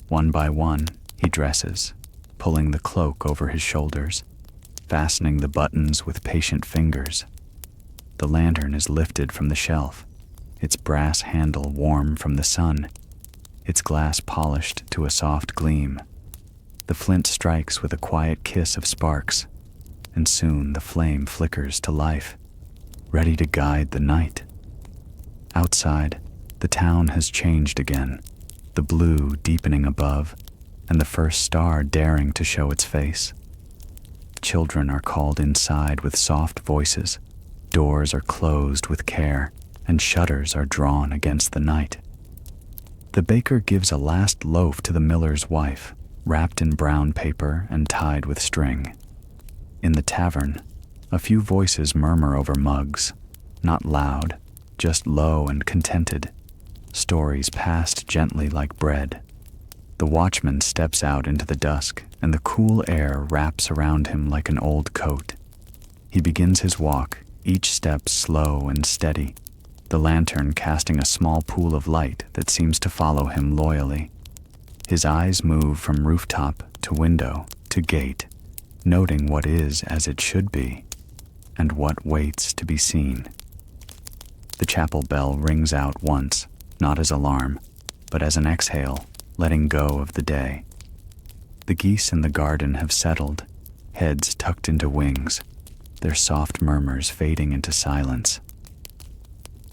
One by one, he dresses, pulling the cloak over his shoulders, fastening the buttons with patient fingers. The lantern is lifted from the shelf, its brass handle warm from the sun, its glass polished to a soft gleam. The flint strikes with a quiet kiss of sparks, and soon the flame flickers to life, ready to guide the night. Outside, the town has changed again, the blue deepening above, and the first star daring to show its face. Children are called inside with soft voices, doors are closed with care, and shutters are drawn against the night. The baker gives a last loaf to the miller's wife, wrapped in brown paper and tied with string. In the tavern, a few voices murmur over mugs, not loud, just low and contented, stories passed gently like bread. The watchman steps out into the dusk, and the cool air wraps around him like an old coat. He begins his walk, each step slow and steady, the lantern casting a small pool of light that seems to follow him loyally. His eyes move from rooftop to window to gate, noting what is as it should be, and what waits to be seen. The chapel bell rings out once, not as alarm, but as an exhale, letting go of the day. The geese in the garden have settled, heads tucked into wings, their soft murmurs fading into silence.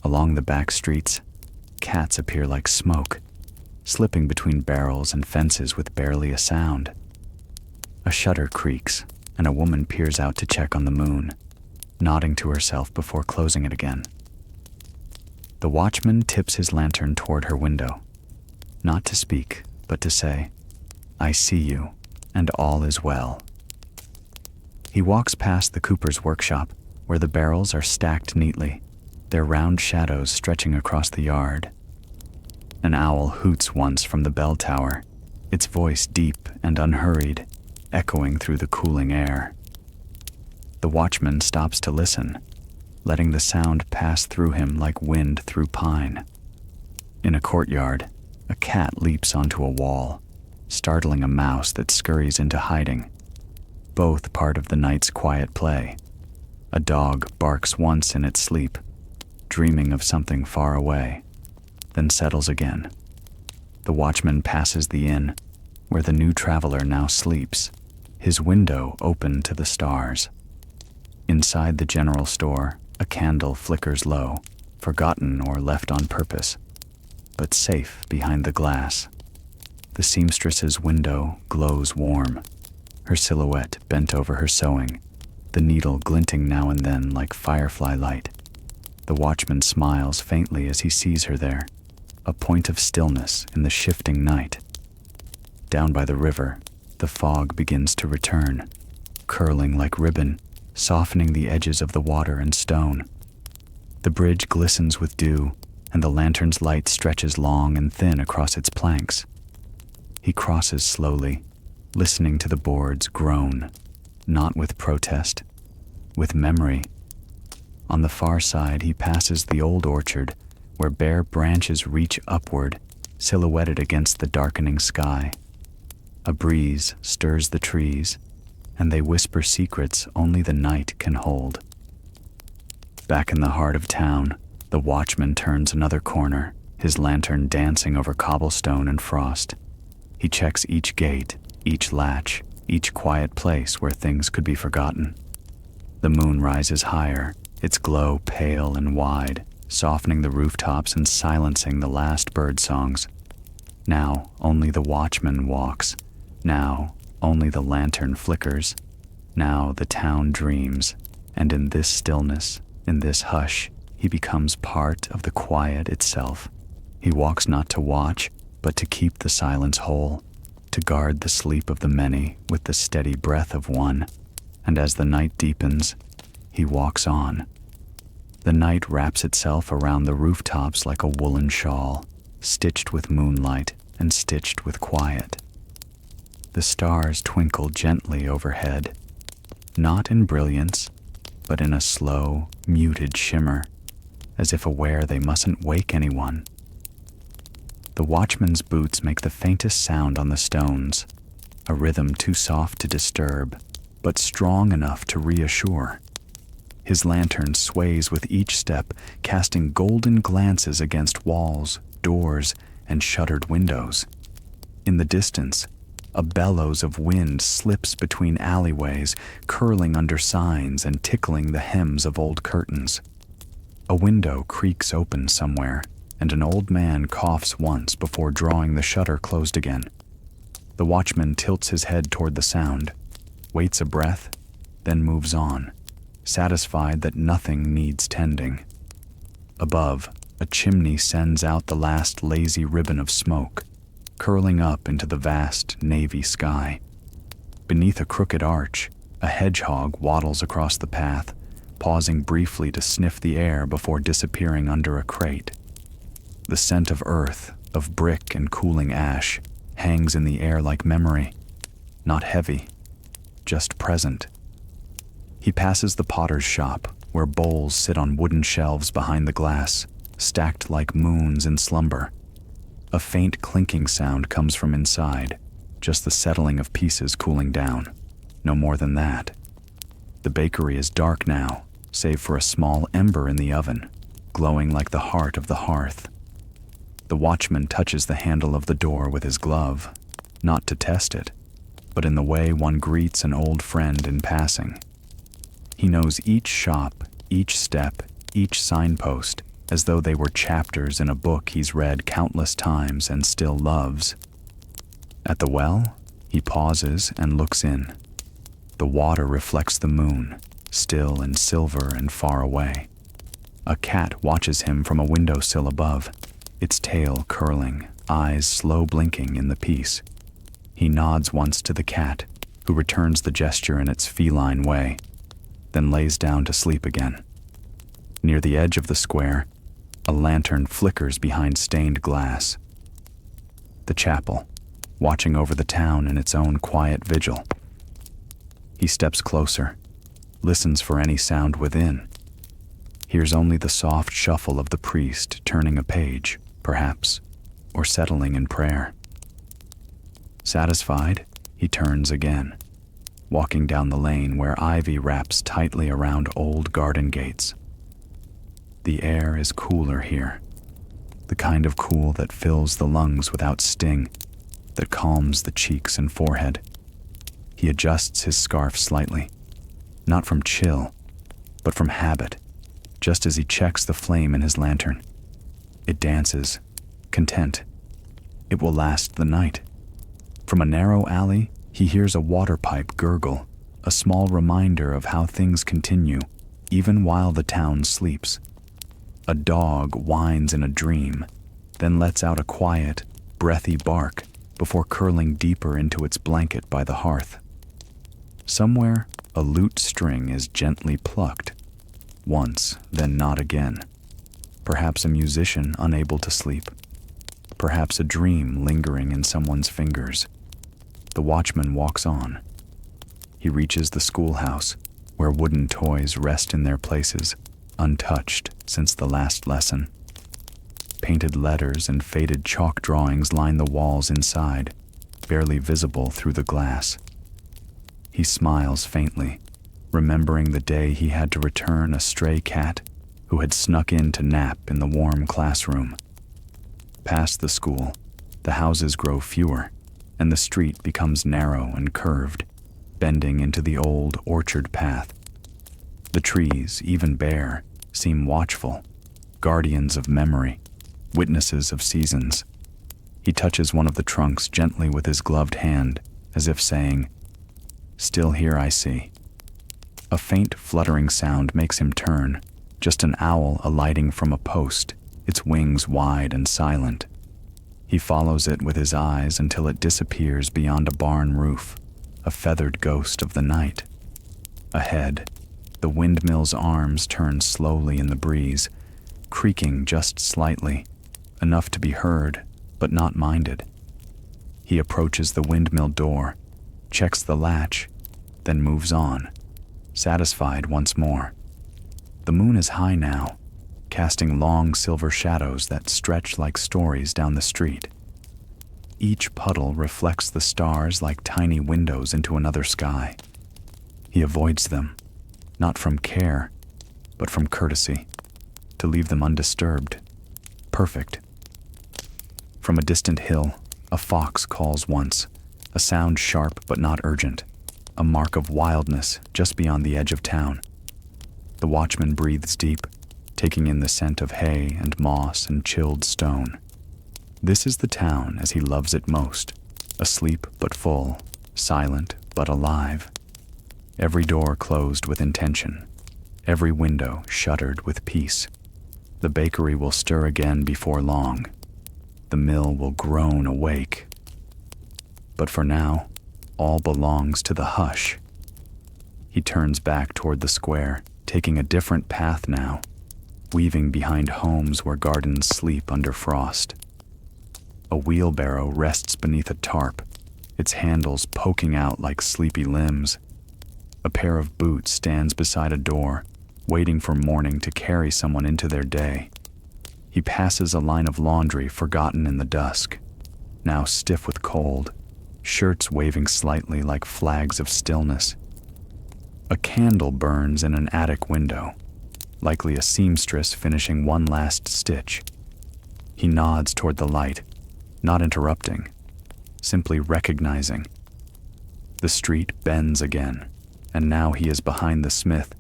Along the back streets, cats appear like smoke, slipping between barrels and fences with barely a sound. A shutter creaks, and a woman peers out to check on the moon, nodding to herself before closing it again. The watchman tips his lantern toward her window, not to speak, but to say, "I see you, and all is well." He walks past the cooper's workshop, where the barrels are stacked neatly, their round shadows stretching across the yard. An owl hoots once from the bell tower, its voice deep and unhurried, echoing through the cooling air. The watchman stops to listen, letting the sound pass through him like wind through pine. In a courtyard, a cat leaps onto a wall, startling a mouse that scurries into hiding, both part of the night's quiet play. A dog barks once in its sleep, dreaming of something far away, then settles again. The watchman passes the inn, where the new traveler now sleeps, his window open to the stars. Inside the general store, a candle flickers low, forgotten or left on purpose, but safe behind the glass. The seamstress's window glows warm, her silhouette bent over her sewing, the needle glinting now and then like firefly light. The watchman smiles faintly as he sees her there, a point of stillness in the shifting night. Down by the river, the fog begins to return, curling like ribbon, softening the edges of the water and stone. The bridge glistens with dew, and the lantern's light stretches long and thin across its planks. He crosses slowly, listening to the boards groan, not with protest, with memory. On the far side, he passes the old orchard, where bare branches reach upward, silhouetted against the darkening sky. A breeze stirs the trees, and they whisper secrets only the night can hold. Back in the heart of town, the watchman turns another corner, his lantern dancing over cobblestone and frost. He checks each gate, each latch, each quiet place where things could be forgotten. The moon rises higher, its glow pale and wide, softening the rooftops and silencing the last bird songs. Now only the watchman walks. Now only the lantern flickers. Now the town dreams, and in this stillness, in this hush, he becomes part of the quiet itself. He walks not to watch, but to keep the silence whole, to guard the sleep of the many with the steady breath of one. And as the night deepens, he walks on. The night wraps itself around the rooftops like a woolen shawl, stitched with moonlight and stitched with quiet. The stars twinkle gently overhead, not in brilliance, but in a slow, muted shimmer, as if aware they mustn't wake anyone. The watchman's boots make the faintest sound on the stones, a rhythm too soft to disturb, but strong enough to reassure. His lantern sways with each step, casting golden glances against walls, doors, and shuttered windows. In the distance, a bellows of wind slips between alleyways, curling under signs and tickling the hems of old curtains. A window creaks open somewhere, and an old man coughs once before drawing the shutter closed again. The watchman tilts his head toward the sound, waits a breath, then moves on, satisfied that nothing needs tending. Above, a chimney sends out the last lazy ribbon of smoke, curling up into the vast navy sky. Beneath a crooked arch, a hedgehog waddles across the path, pausing briefly to sniff the air before disappearing under a crate. The scent of earth, of brick and cooling ash, hangs in the air like memory, not heavy, just present. He passes the potter's shop, where bowls sit on wooden shelves behind the glass, stacked like moons in slumber. A faint clinking sound comes from inside, just the settling of pieces cooling down. No more than that. The bakery is dark now, save for a small ember in the oven, glowing like the heart of the hearth. The watchman touches the handle of the door with his glove, not to test it, but in the way one greets an old friend in passing. He knows each shop, each step, each signpost, as though they were chapters in a book he's read countless times and still loves. At the well, he pauses and looks in. The water reflects the moon, still and silver and far away. A cat watches him from a windowsill above, its tail curling, eyes slow blinking in the peace. He nods once to the cat, who returns the gesture in its feline way, then lays down to sleep again. Near the edge of the square, a lantern flickers behind stained glass. The chapel, watching over the town in its own quiet vigil. He steps closer, listens for any sound within. Hears only the soft shuffle of the priest turning a page, perhaps, or settling in prayer. Satisfied, he turns again, walking down the lane where ivy wraps tightly around old garden gates. The air is cooler here, the kind of cool that fills the lungs without sting, that calms the cheeks and forehead. He adjusts his scarf slightly, not from chill, but from habit, just as he checks the flame in his lantern. It dances, content. It will last the night. From a narrow alley, he hears a water pipe gurgle, a small reminder of how things continue, even while the town sleeps. A dog whines in a dream, then lets out a quiet, breathy bark before curling deeper into its blanket by the hearth. Somewhere, a lute string is gently plucked, once, then not again. Perhaps a musician unable to sleep. Perhaps a dream lingering in someone's fingers. The watchman walks on. He reaches the schoolhouse, where wooden toys rest in their places, untouched since the last lesson. Painted letters and faded chalk drawings line the walls inside, barely visible through the glass. He smiles faintly, remembering the day he had to return a stray cat who had snuck in to nap in the warm classroom. Past the school, the houses grow fewer, and the street becomes narrow and curved, bending into the old orchard path. The trees, even bare, seem watchful, guardians of memory, witnesses of seasons. He touches one of the trunks gently with his gloved hand, as if saying, "Still here, I see." A faint fluttering sound makes him turn, just an owl alighting from a post, its wings wide and silent. He follows it with his eyes until it disappears beyond a barn roof, a feathered ghost of the night. Ahead, the windmill's arms turn slowly in the breeze, creaking just slightly, enough to be heard, but not minded. He approaches the windmill door, checks the latch, then moves on, satisfied once more. The moon is high now, casting long silver shadows that stretch like stories down the street. Each puddle reflects the stars like tiny windows into another sky. He avoids them, not from care, but from courtesy, to leave them undisturbed, perfect. From a distant hill, a fox calls once, a sound sharp but not urgent, a mark of wildness just beyond the edge of town. The watchman breathes deep, taking in the scent of hay and moss and chilled stone. This is the town as he loves it most, asleep but full, silent but alive. Every door closed with intention, every window shuttered with peace. The bakery will stir again before long. The mill will groan awake. But for now, all belongs to the hush. He turns back toward the square, taking a different path now, weaving behind homes where gardens sleep under frost. A wheelbarrow rests beneath a tarp, its handles poking out like sleepy limbs. A pair of boots stands beside a door, waiting for morning to carry someone into their day. He passes a line of laundry forgotten in the dusk, now stiff with cold, shirts waving slightly like flags of stillness. A candle burns in an attic window, likely a seamstress finishing one last stitch. He nods toward the light, not interrupting, simply recognizing. The street bends again, and now he is behind the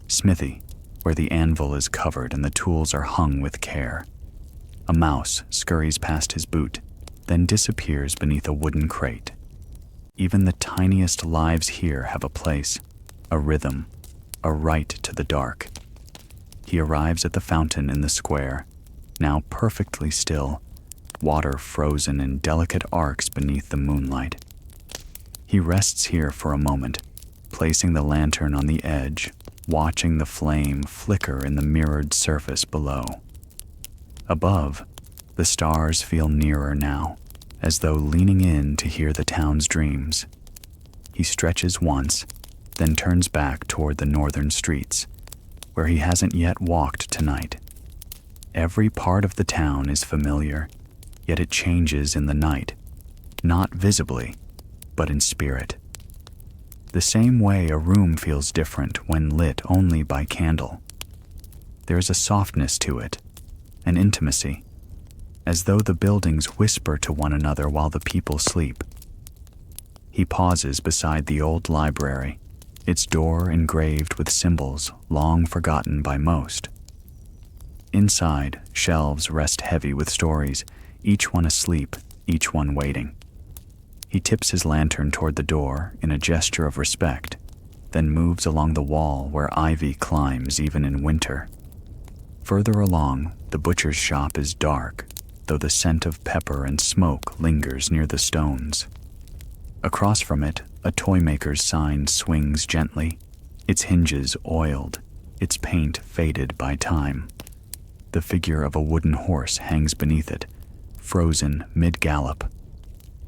smithy, where the anvil is covered and the tools are hung with care. A mouse scurries past his boot, then disappears beneath a wooden crate. Even the tiniest lives here have a place, a rhythm, a right to the dark. He arrives at the fountain in the square, now perfectly still, water frozen in delicate arcs beneath the moonlight. He rests here for a moment, placing the lantern on the edge, watching the flame flicker in the mirrored surface below. Above, the stars feel nearer now, as though leaning in to hear the town's dreams. He stretches once, then turns back toward the northern streets, where he hasn't yet walked tonight. Every part of the town is familiar, yet it changes in the night, not visibly, but in spirit. The same way a room feels different when lit only by candle. There is a softness to it, an intimacy, as though the buildings whisper to one another while the people sleep. He pauses beside the old library, its door engraved with symbols long forgotten by most. Inside, shelves rest heavy with stories, each one asleep, each one waiting. He tips his lantern toward the door in a gesture of respect, then moves along the wall where ivy climbs even in winter. Further along, the butcher's shop is dark, though the scent of pepper and smoke lingers near the stones. Across from it, a toy maker's sign swings gently, its hinges oiled, its paint faded by time. The figure of a wooden horse hangs beneath it, frozen mid-gallop.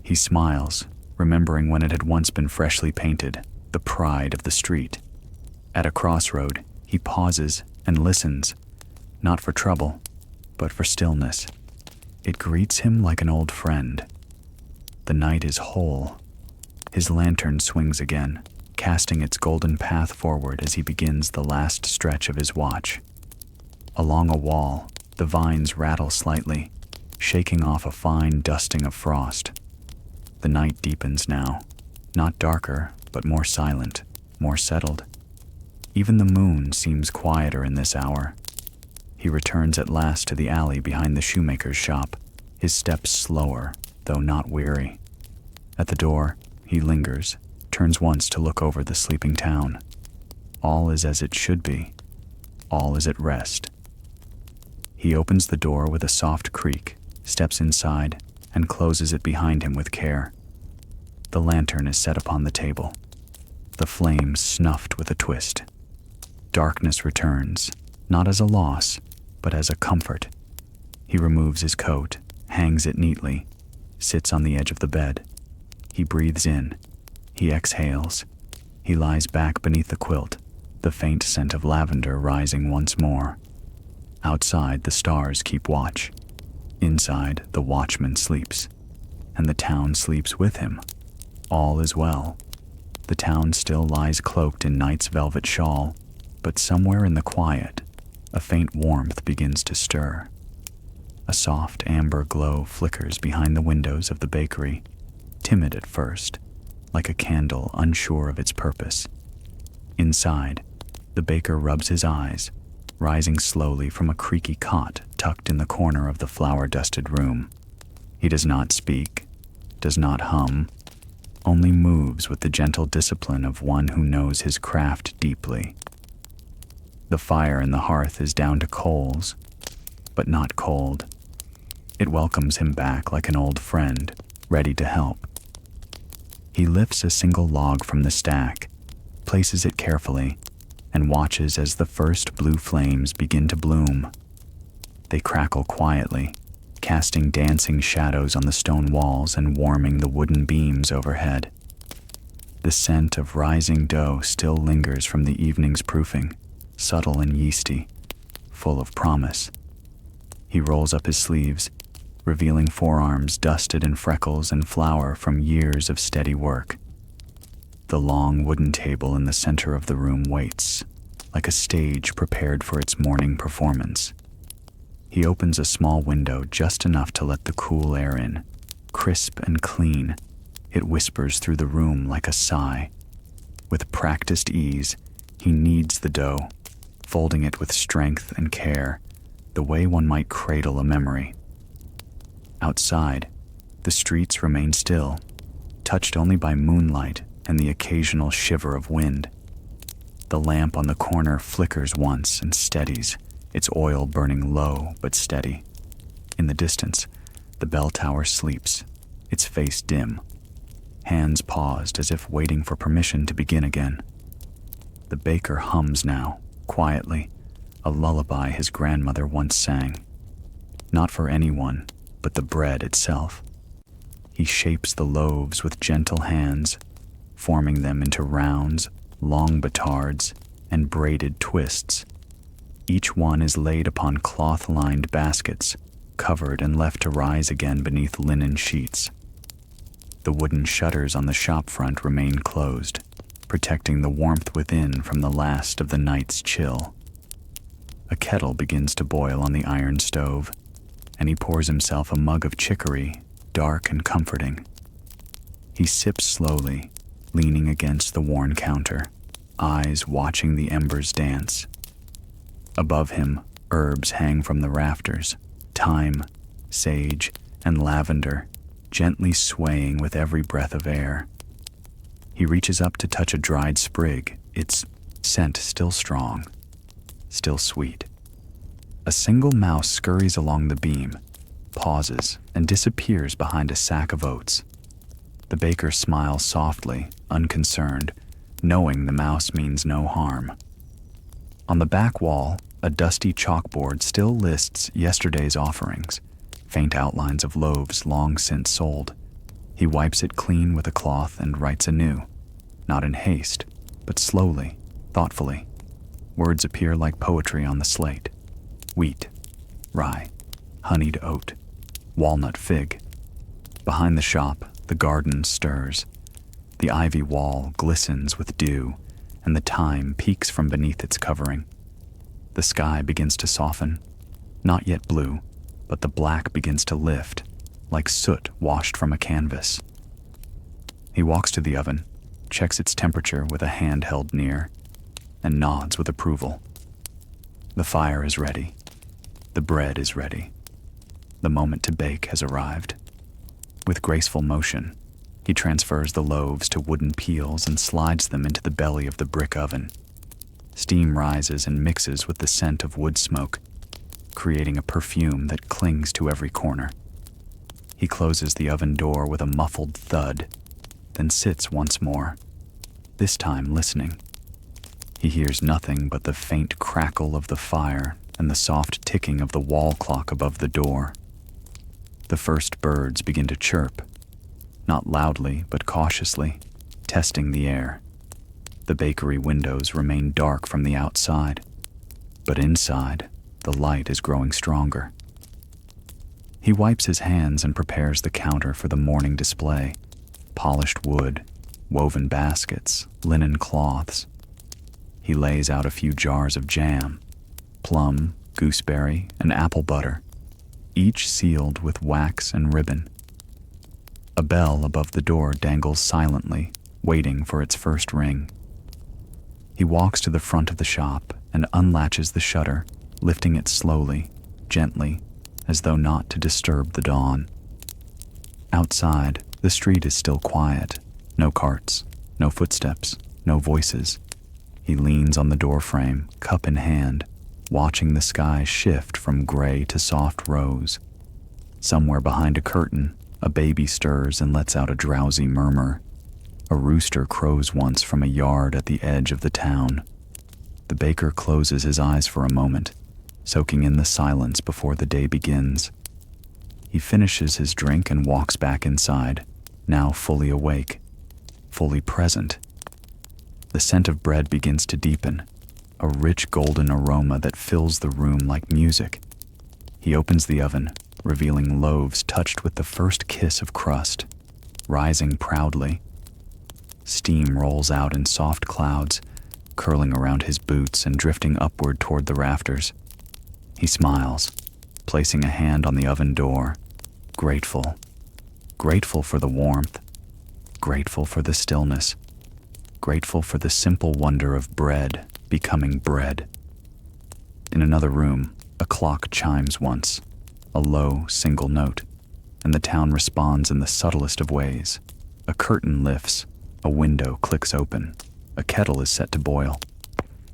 He smiles, remembering when it had once been freshly painted, the pride of the street. At a crossroad, he pauses and listens, not for trouble, but for stillness. It greets him like an old friend. The night is whole. His lantern swings again, casting its golden path forward as he begins the last stretch of his watch. Along a wall, the vines rattle slightly, shaking off a fine dusting of frost. The night deepens now, not darker, but more silent, more settled. Even the moon seems quieter in this hour. He returns at last to the alley behind the shoemaker's shop, his steps slower, though not weary. At the door, he lingers, turns once to look over the sleeping town. All is as it should be. All is at rest. He opens the door with a soft creak, steps inside, and closes it behind him with care. The lantern is set upon the table, the flame snuffed with a twist. Darkness returns, not as a loss, but as a comfort. He removes his coat, hangs it neatly, sits on the edge of the bed. He breathes in. He exhales. He lies back beneath the quilt, the faint scent of lavender rising once more. Outside, the stars keep watch. Inside, the watchman sleeps, and the town sleeps with him. All is well. The town still lies cloaked in night's velvet shawl, but somewhere in the quiet, a faint warmth begins to stir. A soft amber glow flickers behind the windows of the bakery, timid at first, like a candle unsure of its purpose. Inside, the baker rubs his eyes, rising slowly from a creaky cot tucked in the corner of the flour-dusted room. He does not speak, does not hum, only moves with the gentle discipline of one who knows his craft deeply. The fire in the hearth is down to coals, but not cold. It welcomes him back like an old friend, ready to help. He lifts a single log from the stack, places it carefully, and watches as the first blue flames begin to bloom. They crackle quietly, casting dancing shadows on the stone walls and warming the wooden beams overhead. The scent of rising dough still lingers from the evening's proofing, subtle and yeasty, full of promise. He rolls up his sleeves, revealing forearms dusted in freckles and flour from years of steady work. The long wooden table in the center of the room waits, like a stage prepared for its morning performance. He opens a small window just enough to let the cool air in. Crisp and clean, it whispers through the room like a sigh. With practiced ease, he kneads the dough, folding it with strength and care, the way one might cradle a memory. Outside, the streets remain still, touched only by moonlight and the occasional shiver of wind. The lamp on the corner flickers once and steadies, its oil burning low but steady. In the distance, the bell tower sleeps, its face dim, hands paused as if waiting for permission to begin again. The baker hums now, quietly, a lullaby his grandmother once sang. Not for anyone, but the bread itself. He shapes the loaves with gentle hands, forming them into rounds, long batards, and braided twists. Each one is laid upon cloth-lined baskets, covered and left to rise again beneath linen sheets. The wooden shutters on the shop front remain closed, protecting the warmth within from the last of the night's chill. A kettle begins to boil on the iron stove, and he pours himself a mug of chicory, dark and comforting. He sips slowly, leaning against the worn counter, eyes watching the embers dance. Above him, herbs hang from the rafters, thyme, sage, and lavender, gently swaying with every breath of air. He reaches up to touch a dried sprig, its scent still strong, still sweet. A single mouse scurries along the beam, pauses, and disappears behind a sack of oats. The baker smiles softly, unconcerned, knowing the mouse means no harm. On the back wall, a dusty chalkboard still lists yesterday's offerings, faint outlines of loaves long since sold. He wipes it clean with a cloth and writes anew, not in haste, but slowly, thoughtfully. Words appear like poetry on the slate. Wheat, rye, honeyed oat, walnut fig. Behind the shop, the garden stirs. The ivy wall glistens with dew, and the thyme peeks from beneath its covering. The sky begins to soften, not yet blue, but the black begins to lift, like soot washed from a canvas. He walks to the oven, checks its temperature with a hand held near, and nods with approval. The fire is ready. The bread is ready. The moment to bake has arrived. With graceful motion, he transfers the loaves to wooden peels and slides them into the belly of the brick oven. Steam rises and mixes with the scent of wood smoke, creating a perfume that clings to every corner. He closes the oven door with a muffled thud, then sits once more, this time listening. He hears nothing but the faint crackle of the fire and the soft ticking of the wall clock above the door. The first birds begin to chirp, not loudly but cautiously, testing the air. The bakery windows remain dark from the outside, but inside, the light is growing stronger. He wipes his hands and prepares the counter for the morning display. Polished wood, woven baskets, linen cloths. He lays out a few jars of jam, plum, gooseberry, and apple butter, each sealed with wax and ribbon. A bell above the door dangles silently, waiting for its first ring. He walks to the front of the shop and unlatches the shutter, lifting it slowly, gently, as though not to disturb the dawn. Outside, the street is still quiet. No carts, no footsteps, no voices. He leans on the doorframe, cup in hand, watching the sky shift from gray to soft rose. Somewhere behind a curtain, a baby stirs and lets out a drowsy murmur. A rooster crows once from a yard at the edge of the town. The baker closes his eyes for a moment, soaking in the silence before the day begins. He finishes his drink and walks back inside, now fully awake, fully present. The scent of bread begins to deepen, a rich golden aroma that fills the room like music. He opens the oven, revealing loaves touched with the first kiss of crust, rising proudly. Steam rolls out in soft clouds, curling around his boots and drifting upward toward the rafters. He smiles, placing a hand on the oven door, grateful. Grateful for the warmth, grateful for the stillness, grateful for the simple wonder of bread becoming bread. In another room, a clock chimes once, a low, single note, and the town responds in the subtlest of ways. A curtain lifts, a window clicks open, a kettle is set to boil.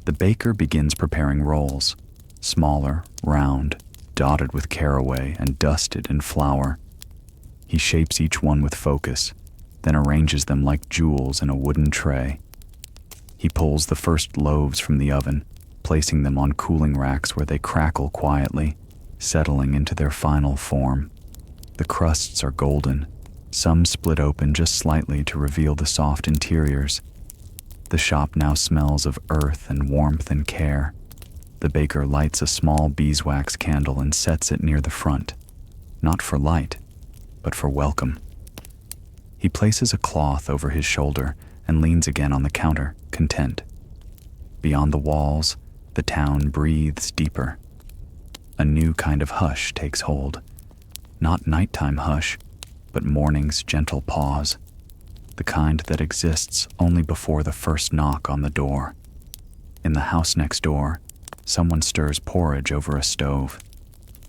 The baker begins preparing rolls, smaller, round, dotted with caraway and dusted in flour. He shapes each one with focus, then arranges them like jewels in a wooden tray. He pulls the first loaves from the oven, placing them on cooling racks where they crackle quietly, settling into their final form. The crusts are golden, some split open just slightly to reveal the soft interiors. The shop now smells of earth and warmth and care. The baker lights a small beeswax candle and sets it near the front, not for light, but for welcome. He places a cloth over his shoulder and leans again on the counter, content. Beyond the walls, the town breathes deeper. A new kind of hush takes hold. Not nighttime hush, but morning's gentle pause. The kind that exists only before the first knock on the door. In the house next door, someone stirs porridge over a stove.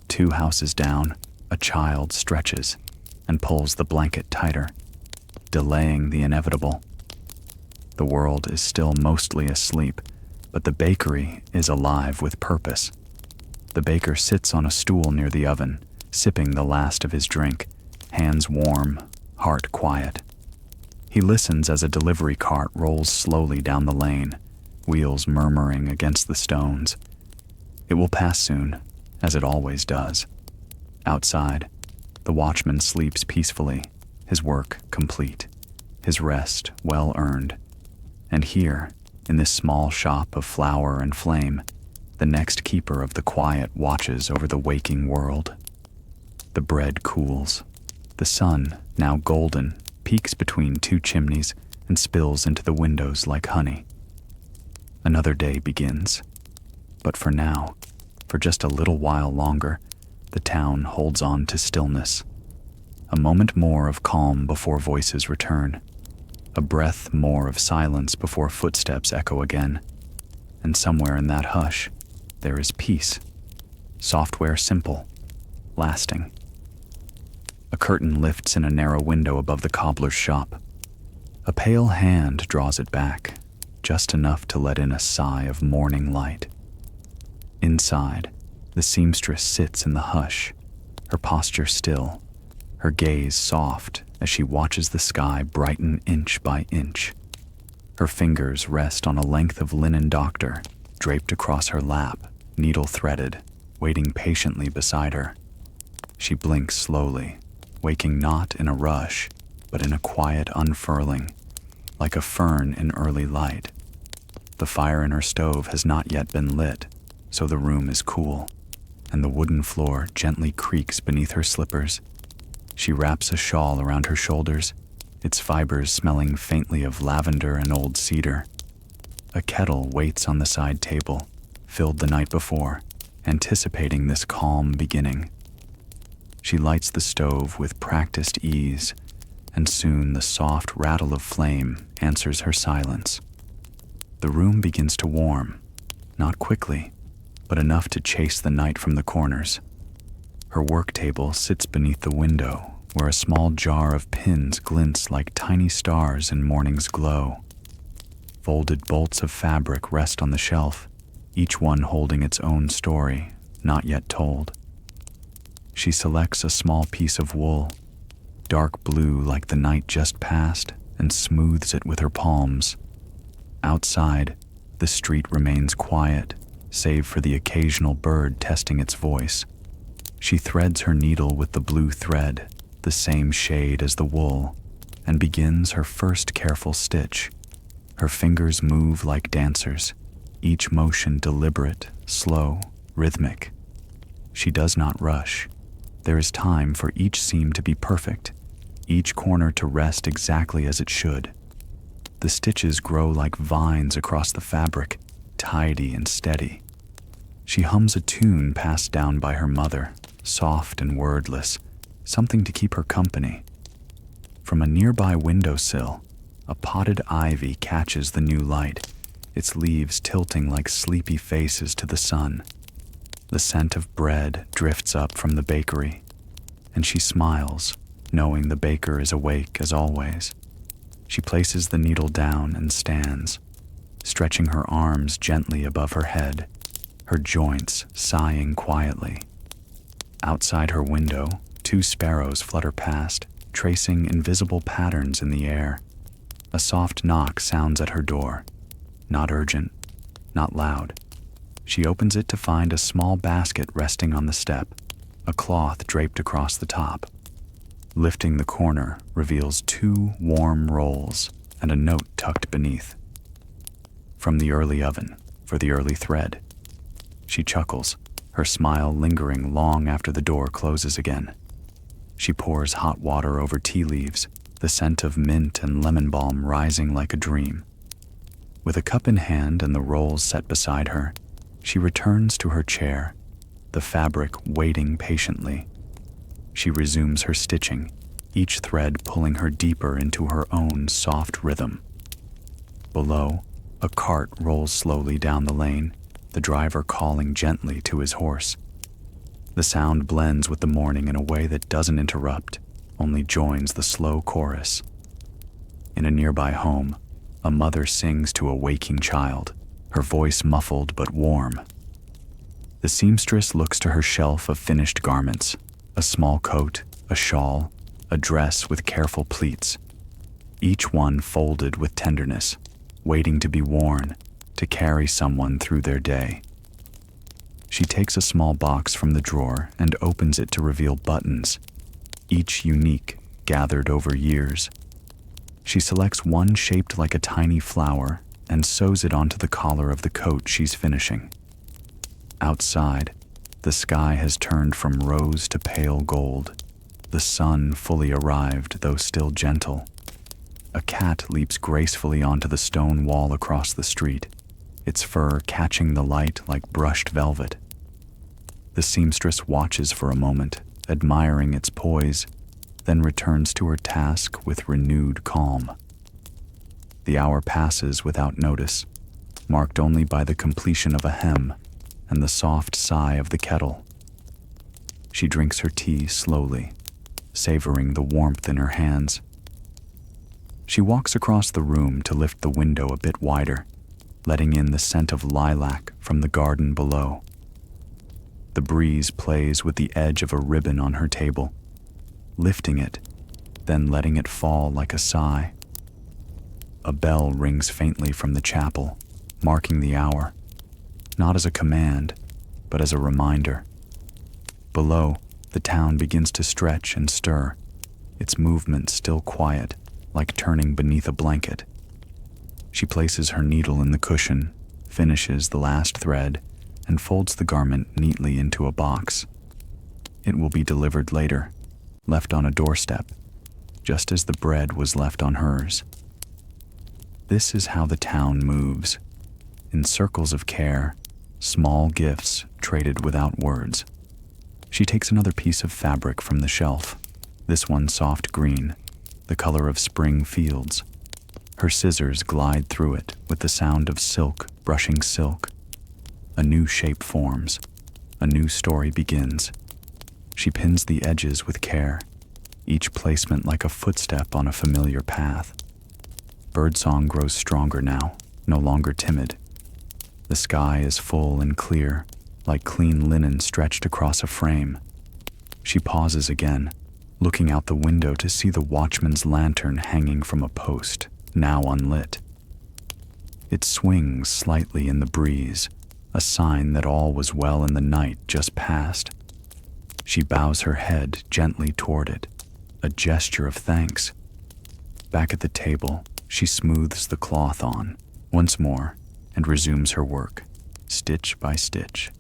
2 houses down, a child stretches and pulls the blanket tighter, delaying the inevitable. The world is still mostly asleep, but the bakery is alive with purpose. The baker sits on a stool near the oven, sipping the last of his drink, hands warm, heart quiet. He listens as a delivery cart rolls slowly down the lane, wheels murmuring against the stones. It will pass soon, as it always does. Outside, the watchman sleeps peacefully, his work complete, his rest well earned. And here, in this small shop of flour and flame, the next keeper of the quiet watches over the waking world. The bread cools. The sun, now golden, peeks between 2 chimneys and spills into the windows like honey. Another day begins. But for now, for just a little while longer, the town holds on to stillness. A moment more of calm before voices return. A breath more of silence before footsteps echo again. And somewhere in that hush, there is peace. Software simple, lasting. A curtain lifts in a narrow window above the cobbler's shop. A pale hand draws it back, just enough to let in a sigh of morning light. Inside, the seamstress sits in the hush, her posture still, her gaze soft as she watches the sky brighten inch by inch. Her fingers rest on a length of linen doctor, draped across her lap, needle threaded, waiting patiently beside her. She blinks slowly, waking not in a rush, but in a quiet unfurling, like a fern in early light. The fire in her stove has not yet been lit, so the room is cool, and the wooden floor gently creaks beneath her slippers. She wraps a shawl around her shoulders, its fibers smelling faintly of lavender and old cedar. A kettle waits on the side table, filled the night before, anticipating this calm beginning. She lights the stove with practiced ease, and soon the soft rattle of flame answers her silence. The room begins to warm, not quickly, but enough to chase the night from the corners. Her work table sits beneath the window, where a small jar of pins glints like tiny stars in morning's glow. Folded bolts of fabric rest on the shelf, each one holding its own story, not yet told. She selects a small piece of wool, dark blue like the night just passed, and smooths it with her palms. Outside, the street remains quiet, save for the occasional bird testing its voice. She threads her needle with the blue thread, the same shade as the wool, and begins her first careful stitch. Her fingers move like dancers, each motion deliberate, slow, rhythmic. She does not rush. There is time for each seam to be perfect, each corner to rest exactly as it should. The stitches grow like vines across the fabric, tidy and steady. She hums a tune passed down by her mother, soft and wordless, something to keep her company. From a nearby windowsill, a potted ivy catches the new light, its leaves tilting like sleepy faces to the sun. The scent of bread drifts up from the bakery, and she smiles, knowing the baker is awake as always. She places the needle down and stands, stretching her arms gently above her head, her joints sighing quietly. Outside her window, 2 sparrows flutter past, tracing invisible patterns in the air. A soft knock sounds at her door. Not urgent, not loud. She opens it to find a small basket resting on the step, a cloth draped across the top. Lifting the corner reveals 2 warm rolls and a note tucked beneath. From the early oven, for the early thread. She chuckles, her smile lingering long after the door closes again. She pours hot water over tea leaves, the scent of mint and lemon balm rising like a dream. With a cup in hand and the rolls set beside her, she returns to her chair, the fabric waiting patiently. She resumes her stitching, each thread pulling her deeper into her own soft rhythm. Below, a cart rolls slowly down the lane, the driver calling gently to his horse. The sound blends with the morning in a way that doesn't interrupt, only joins the slow chorus. In a nearby home, a mother sings to a waking child, her voice muffled but warm. The seamstress looks to her shelf of finished garments, a small coat, a shawl, a dress with careful pleats, each one folded with tenderness, waiting to be worn, to carry someone through their day. She takes a small box from the drawer and opens it to reveal buttons, each unique, gathered over years. She selects one shaped like a tiny flower and sews it onto the collar of the coat she's finishing. Outside, the sky has turned from rose to pale gold, the sun fully arrived, though still gentle. A cat leaps gracefully onto the stone wall across the street, its fur catching the light like brushed velvet. The seamstress watches for a moment, admiring its poise, then returns to her task with renewed calm. The hour passes without notice, marked only by the completion of a hem and the soft sigh of the kettle. She drinks her tea slowly, savoring the warmth in her hands. She walks across the room to lift the window a bit wider, letting in the scent of lilac from the garden below. The breeze plays with the edge of a ribbon on her table, lifting it, then letting it fall like a sigh. A bell rings faintly from the chapel, marking the hour, not as a command, but as a reminder. Below, the town begins to stretch and stir, its movement still quiet, like turning beneath a blanket. She places her needle in the cushion, finishes the last thread, and folds the garment neatly into a box. It will be delivered later, left on a doorstep, just as the bread was left on hers. This is how the town moves, in circles of care, small gifts traded without words. She takes another piece of fabric from the shelf, this one soft green, the color of spring fields. Her scissors glide through it with the sound of silk brushing silk. A new shape forms, a new story begins. She pins the edges with care, each placement like a footstep on a familiar path. Birdsong grows stronger now, no longer timid. The sky is full and clear, like clean linen stretched across a frame. She pauses again, looking out the window to see the watchman's lantern hanging from a post, now unlit. It swings slightly in the breeze, a sign that all was well in the night just past. She bows her head gently toward it, a gesture of thanks. Back at the table, she smooths the cloth on, once more, and resumes her work, stitch by stitch.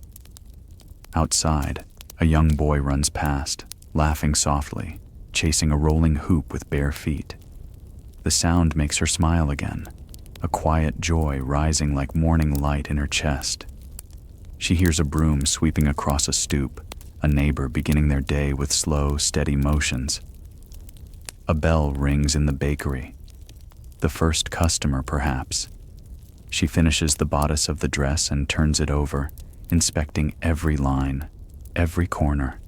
Outside, A young boy runs past, laughing softly, chasing a rolling hoop with bare feet. The sound makes her smile again, a quiet joy rising like morning light in her chest. She hears a broom sweeping across a stoop, a neighbor beginning their day with slow, steady motions. A bell rings in the bakery. The first customer, perhaps. She finishes the bodice of the dress and turns it over, inspecting every line, every corner.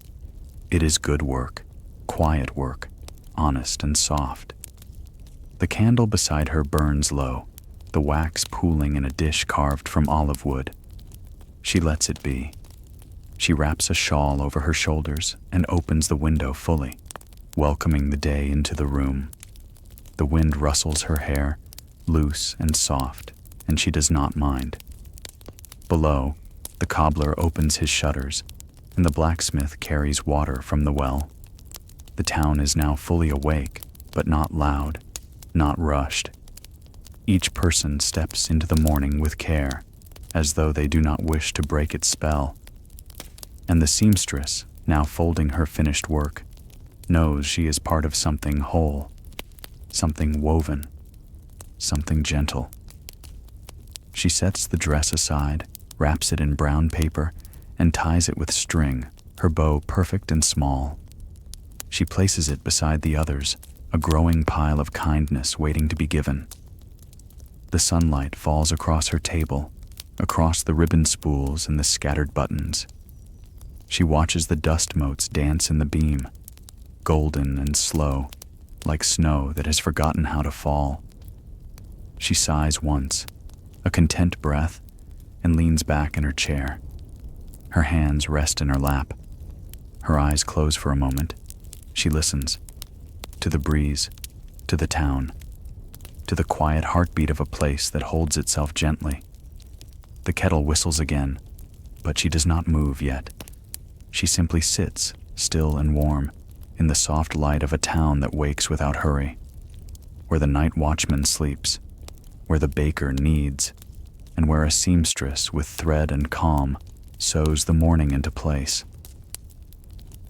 It is good work, quiet work, honest and soft. The candle beside her burns low, the wax pooling in a dish carved from olive wood. She lets it be. She wraps a shawl over her shoulders and opens the window fully, welcoming the day into the room. The wind rustles her hair, loose and soft, and she does not mind. Below, the cobbler opens his shutters, and the blacksmith carries water from the well. The town is now fully awake, but not loud, not rushed. Each person steps into the morning with care, as though they do not wish to break its spell. And the seamstress, now folding her finished work, knows she is part of something whole, something woven, something gentle. She sets the dress aside, wraps it in brown paper, and ties it with string, her bow perfect and small. She places it beside the others, a growing pile of kindness waiting to be given. The sunlight falls across her table, across the ribbon spools and the scattered buttons. She watches the dust motes dance in the beam, golden and slow, like snow that has forgotten how to fall. She sighs once, a content breath, and leans back in her chair. Her hands rest in her lap. Her eyes close for a moment. She listens. To the breeze, to the town, to the quiet heartbeat of a place that holds itself gently. The kettle whistles again, but she does not move yet. She simply sits, still and warm, in the soft light of a town that wakes without hurry, where the night watchman sleeps, where the baker kneads, and where a seamstress with thread and calm sews the morning into place.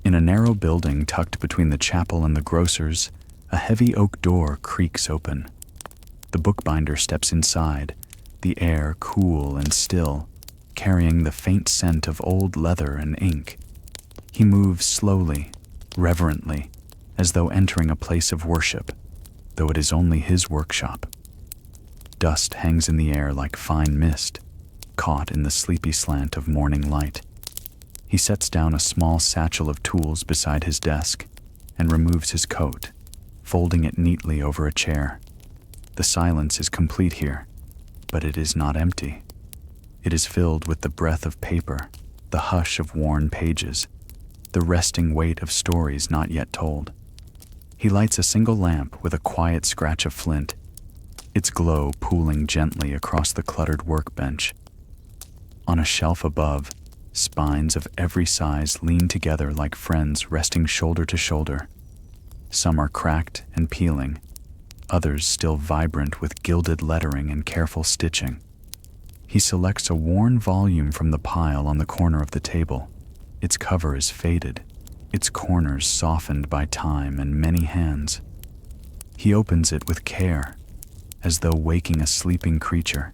In a narrow building tucked between the chapel and the grocer's, a heavy oak door creaks open. The bookbinder steps inside, the air cool and still, carrying the faint scent of old leather and ink. He moves slowly, reverently, as though entering a place of worship, though it is only his workshop. Dust hangs in the air like fine mist, caught in the sleepy slant of morning light. He sets down a small satchel of tools beside his desk and removes his coat, folding it neatly over a chair. The silence is complete here, but it is not empty. It is filled with the breath of paper, the hush of worn pages, the resting weight of stories not yet told. He lights a single lamp with a quiet scratch of flint, its glow pooling gently across the cluttered workbench. On a shelf above, spines of every size lean together like friends resting shoulder to shoulder. Some are cracked and peeling, others still vibrant with gilded lettering and careful stitching. He selects a worn volume from the pile on the corner of the table. Its cover is faded, its corners softened by time and many hands. He opens it with care, as though waking a sleeping creature,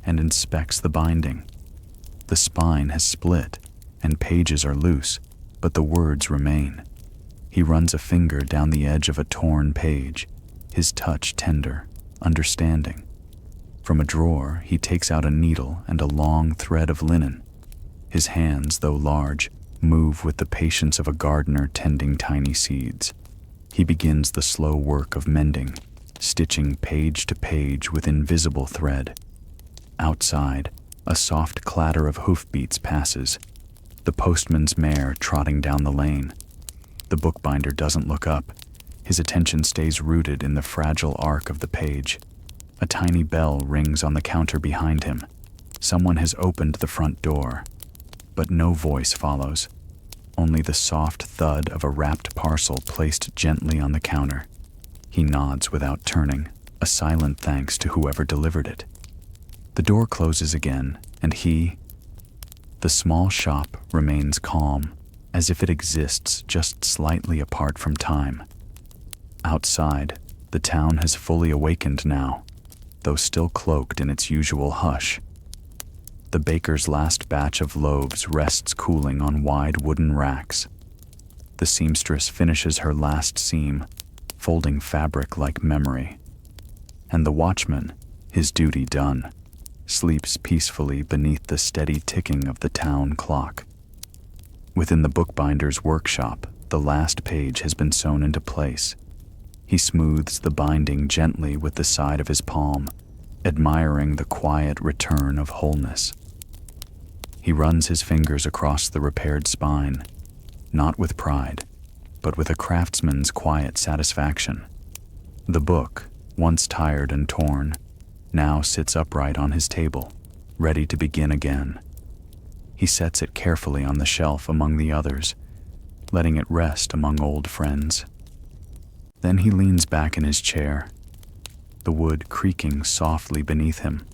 and inspects the binding. The spine has split, and pages are loose, but the words remain. He runs a finger down the edge of a torn page, his touch tender, understanding. From a drawer, he takes out a needle and a long thread of linen. His hands, though large, move with the patience of a gardener tending tiny seeds. He begins the slow work of mending, stitching page to page with invisible thread. Outside, a soft clatter of hoofbeats passes, the postman's mare trotting down the lane. The bookbinder doesn't look up. His attention stays rooted in the fragile arc of the page. A tiny bell rings on the counter behind him. Someone has opened the front door, but no voice follows, only the soft thud of a wrapped parcel placed gently on the counter. He nods without turning, a silent thanks to whoever delivered it. The door closes again, and the small shop remains calm, as if it exists just slightly apart from time. Outside, the town has fully awakened now, though still cloaked in its usual hush. The baker's last batch of loaves rests cooling on wide wooden racks. The seamstress finishes her last seam, folding fabric like memory. And the watchman, his duty done, sleeps peacefully beneath the steady ticking of the town clock. Within the bookbinder's workshop, the last page has been sewn into place. He smooths the binding gently with the side of his palm, admiring the quiet return of wholeness. He runs his fingers across the repaired spine, not with pride, but with a craftsman's quiet satisfaction. The book, once tired and torn, now sits upright on his table, ready to begin again. He sets it carefully on the shelf among the others, letting it rest among old friends. Then he leans back in his chair, the wood creaking softly beneath him,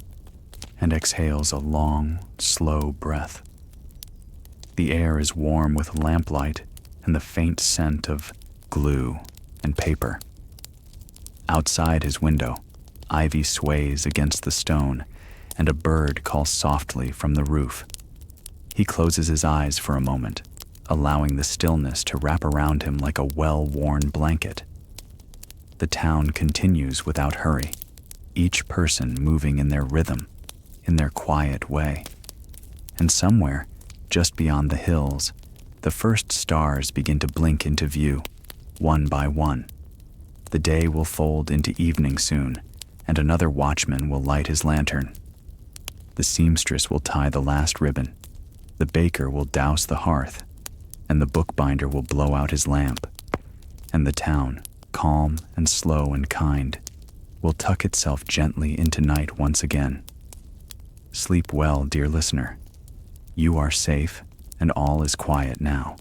and exhales a long, slow breath. The air is warm with lamplight and the faint scent of glue and paper. Outside his window, ivy sways against the stone, and a bird calls softly from the roof. He closes his eyes for a moment, allowing the stillness to wrap around him like a well-worn blanket. The town continues without hurry, each person moving in their rhythm, in their quiet way. And somewhere, just beyond the hills, the first stars begin to blink into view, one by one. The day will fold into evening soon, and another watchman will light his lantern. The seamstress will tie the last ribbon, the baker will douse the hearth, and the bookbinder will blow out his lamp. And the town, calm and slow and kind, will tuck itself gently into night once again. Sleep well, dear listener. You are safe, and all is quiet now.